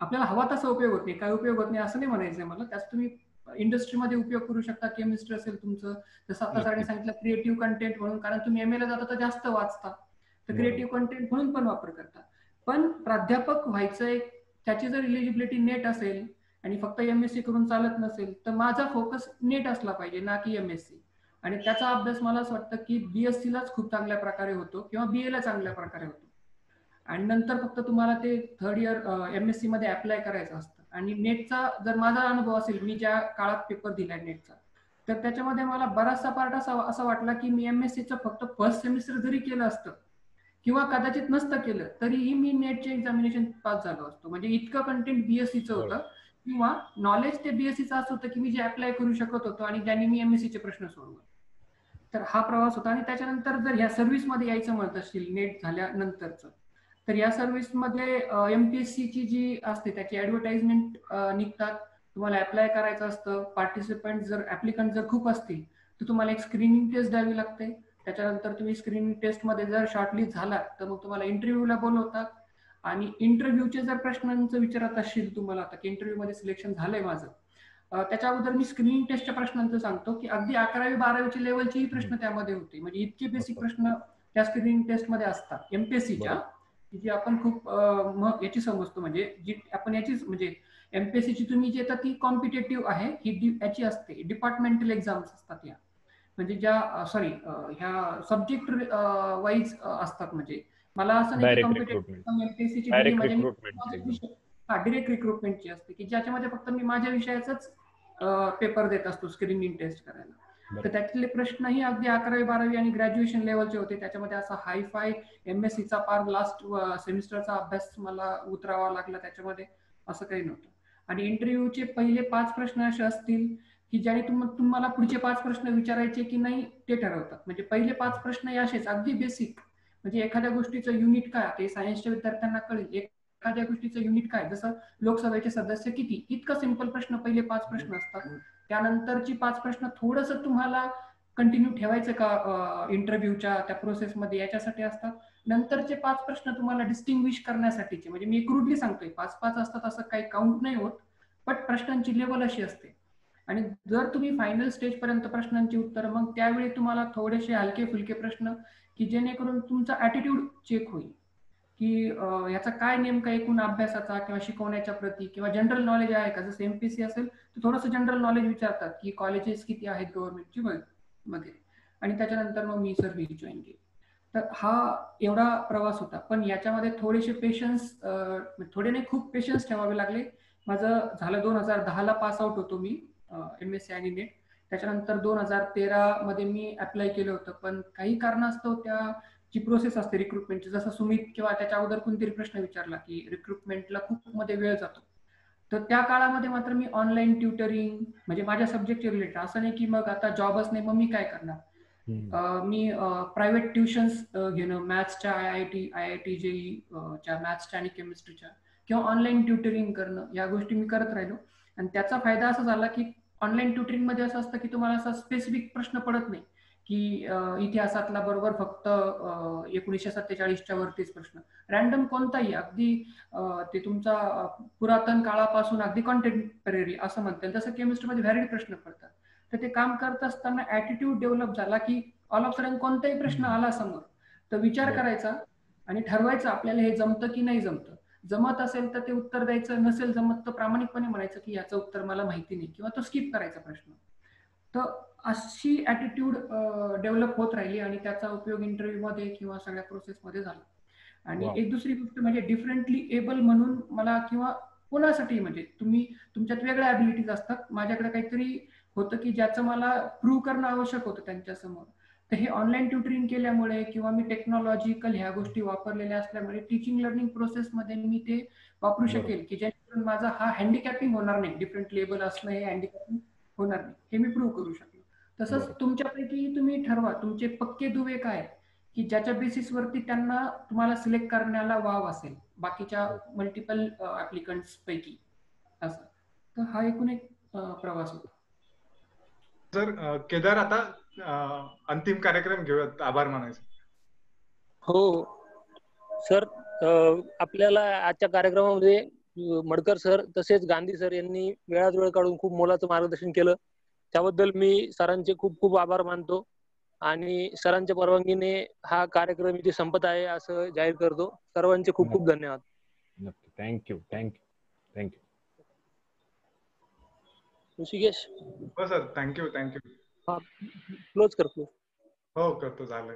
आपल्याला हवा तसा उपयोग होत नाही, काही उपयोग होत नाही असं नाही म्हणायचंय मला. त्याच तुम्ही इंडस्ट्रीमध्ये उपयोग करू शकता. केमिस्ट्री असेल तुमचं, जसं आता सरांनी सांगितलं क्रिएटिव्ह कंटेंट म्हणून, कारण तुम्ही MA ला जाता तर जास्त वाचता, तर क्रिएटिव्ह कंटेंट म्हणून पण वापर करता. पण प्राध्यापक व्हायचंय, त्याची जर इलिजिबिलिटी नेट असेल आणि फक्त MSc करून चालत नसेल तर माझा फोकस नेट असला पाहिजे ना की MSc. आणि त्याचा अभ्यास मला असं वाटतं की BSc-लाच खूप चांगल्या प्रकारे होतो किंवा BA ला चांगल्या प्रकारे होतो. आणि नंतर फक्त तुम्हाला ते 3rd इयर MSc मध्ये अप्लाय करायचं असतं. आणि नेटचा जर माझा अनुभव असेल, मी ज्या काळात पेपर दिलाय नेटचा, तर त्याच्यामध्ये मला बराचसा पार्ट असा वाटला की मी MSc फक्त फर्स्ट सेमिस्टर जरी केलं असतं किंवा कदाचित नसतं केलं तरीही मी नेटचे एक्झामिनेशन पास झालो असतो. म्हणजे इतकं कंटेंट BScचं होतं किंवा नॉलेज ते BScचं असं होतं की मी जे अप्लाय करू शकत होतो आणि ज्यांनी मी MScचे प्रश्न सोडवले. तर हा प्रवास होता. आणि त्याच्यानंतर जर ह्या सर्व्हिसमध्ये यायचं म्हणत असतील नेट झाल्यानंतरचं, तर या सर्व्हिसमध्ये MPSCची जी असते त्याची ऍडव्हर्टाइजमेंट निघतात, तुम्हाला अप्लाय करायचं असतं. पार्टिसिपंट जर ऍप्लिकंट जर खूप असतील तर तुम्हाला एक स्क्रीनिंग टेस्ट द्यावी लागते. त्याच्यानंतर तुम्ही स्क्रीनिंग टेस्टमध्ये जर शॉर्टलिस्ट झाला तर मग तुम्हाला इंटरव्ह्यूला बोलवतात. आणि इंटरव्ह्यूचे जर प्रश्नांचं विचारत असतील तुम्हाला आता की इंटरव्ह्यू मध्ये सिलेक्शन झालंय माझं, त्याच्या अगोदर मी स्क्रीनिंग टेस्टच्या प्रश्नांचं सांगतो की अगदी 11वी-12वीच्या लेवलचेही प्रश्न त्यामध्ये होते. म्हणजे इतके बेसिक प्रश्न त्या स्क्रीनिंग टेस्टमध्ये असतात MPSCच्या, जी आपण खूप याची समजतो. म्हणजे जी आपण याचीच म्हणजे MPSCची तुम्ही जी येतात ती कॉम्पिटेटिव्ह आहे, ही याची असते, डिपार्टमेंटल एक्झाम्स असतात या. म्हणजे ज्या ह्या सब्जेक्ट वाईज असतात. म्हणजे मला असं नाही की कॉम्पिटेटिव्ह MPSCची दिली म्हणजे डायरेक्ट रिक्रुटमेंटची असते की ज्याच्यामध्ये फक्त मी माझ्या विषयाचाच पेपर देत असतो स्क्रीनिंग टेस्ट करायला. तर त्यातले प्रश्नही अगदी 11वी-12वी आणि ग्रॅज्युएशन लेवलचे होते. त्याच्यामध्ये असा हायफाय MScचा पार लास्ट सेमिस्टरचा अभ्यास मला उतरावा लागला त्याच्यामध्ये, असं काही नव्हतं. आणि इंटरव्ह्यूचे पहिले 5 प्रश्न असे असतील की ज्याने तुम्हाला पुढचे 5 प्रश्न विचारायचे की नाही ते ठरवतात. म्हणजे पहिले 5 प्रश्न असेच अगदी बेसिक, म्हणजे एखाद्या गोष्टीचं युनिट काय ते सायन्सच्या विद्यार्थ्यांना कळेल. एखाद्या गोष्टीचं युनिट काय, जसं लोकसभेचे सदस्य किती, इतकं सिंपल प्रश्न पहिले 5 प्रश्न असतात. त्यानंतरची 5 प्रश्न थोडंसं तुम्हाला कंटिन्यू ठेवायचं का इंटरव्ह्यूच्या त्या प्रोसेसमध्ये याच्यासाठी असतात. नंतरचे 5 प्रश्न तुम्हाला डिस्टिंग्विश करण्यासाठीचे, म्हणजे मी क्रूडली सांगतोय 5-5 असतात असं काही काउंट नाही होत, पण प्रश्नांची लेवल अशी असते. आणि जर तुम्ही फायनल स्टेज पर्यंत प्रश्नांची उत्तर, मग त्यावेळी तुम्हाला थोडेसे हलके फुलके प्रश्न की जेणेकरून तुमचा ऍटिट्यूड चेक होईल की याचा काय नेमका एकूण अभ्यासाचा किंवा शिकवण्याच्या प्रती किंवा जनरल नॉलेज आहे का. जसं MPSC असेल तर थोडंसं जनरल नॉलेज विचारतात की कॉलेजेस किती आहेत गव्हर्नमेंटची मध्ये. आणि त्याच्यानंतर मग मी सर्व्हिस जॉईन केली. तर हा एवढा प्रवास होता. पण याच्यामध्ये थोडेसे पेशन्स, थोडे नाही खूप पेशन्स ठेवावे लागले. माझं झालं 2010ला पास आउट होतो मी MSc आणि नेट. त्याच्यानंतर 2013 मध्ये मी अप्लाय केलं होतं, पण काही कारणास्तव त्या जी प्रोसेस असते रिक्रुटमेंटची, जसं सुमित किंवा त्याच्या अगोदर कोणतरी प्रश्न विचारला की रिक्रुटमेंटला खूप मध्ये वेळ जातो, तर त्या काळामध्ये मात्र मी ऑनलाईन ट्युटरिंग, म्हणजे माझ्या सब्जेक्टचे रिलेटेड, असं नाही की मग आता जॉबच नाही मग मी काय करणार, मी प्रायव्हेट ट्युशन्स घेणं मॅथ्सच्या IIT JEE च्या मॅथ्सच्या आणि केमिस्ट्रीच्या, किंवा ऑनलाईन ट्युटरिंग करणं, या गोष्टी मी करत राहिलो. आणि त्याचा फायदा असा झाला की ऑनलाईन ट्युटरिंग मध्ये असं असतं की तुम्हाला असा स्पेसिफिक प्रश्न पडत नाही की इतिहासातला बरोबर फक्त 1947च्या वरतीच प्रश्न, रॅन्डम कोणताही, अगदी ते तुमचा पुरातन काळापासून अगदी कॉन्टेम्पररी असं म्हणता येईल. जसं केमिस्ट्रीमध्ये व्हॅलिड प्रश्न पडतात. तर ते काम करत असताना ऍटिट्यूड डेव्हलप झाला की ऑल ऑफ सडन कोणताही प्रश्न आला समोर तर विचार करायचा आणि ठरवायचं आपल्याला हे जमतं की नाही जमतं. जमत असेल तर ते उत्तर द्यायचं, नसेल जमत तर प्रामाणिकपणे म्हणायचं की याचं उत्तर मला माहिती नाही किंवा तो स्किप करायचा प्रश्न. तर अशी ऍटिट्यूड डेव्हलप होत राहिली आणि त्याचा उपयोग इंटरव्ह्यू मध्ये किंवा सगळ्या प्रोसेसमध्ये झाला. आणि एक दुसरी गोष्ट म्हणजे डिफरंटली एबल म्हणून मला, किंवा कोणासाठी, म्हणजे तुम्ही तुमच्यात वेगळ्या ॲबिलिटीज असतात, माझ्याकडे काहीतरी होतं की ज्याचं मला प्रूव्ह करणं आवश्यक होतं त्यांच्यासमोर. तर हे ऑनलाईन ट्युटरिंग केल्यामुळे किंवा मी टेक्नॉलॉजिकल ह्या गोष्टी वापरलेल्या असल्यामुळे टीचिंग लर्निंग प्रोसेसमध्ये मी ते वापरू शकेल की जेणेकरून माझा हा हँडिकॅपिंग होणार नाही, डिफरंट लेबल असणं हे हँडिकॅपिंग होणार नाही, हे मी प्रूव्ह करू शकलो. तसंच तुमच्यापैकी तुम्ही ठरवा तुमचे पक्के दुवे काय की ज्याच्या बेसिसवरती त्यांना तुम्हाला सिलेक्ट करण्याला वाव असेल बाकीच्या मल्टिपल ऍप्लिकंट्स पैकी, असं. तर हा एकूण एक प्रवास होता. सर केदार, आता अंतिम कार्यक्रम घेऊयात, आभार मानायचं. हो सर, आपल्याला आजच्या कार्यक्रमामध्ये मडकर सर तसेच गांधी सर यांनी वेळात वेळ काढून खूप मोलाचं मार्गदर्शन केलं. त्याबद्दल मी सरांचे खूप खूप आभार मानतो आणि सरांच्या परवानगीने हा कार्यक्रम इथे संपत आहे असं जाहीर करतो. सर्वांचे खूप खूप धन्यवाद. थँक्यू. ऋषिकेश. हो सर, थँक्यू. क्लोज करतो. हो करतो, झालंय.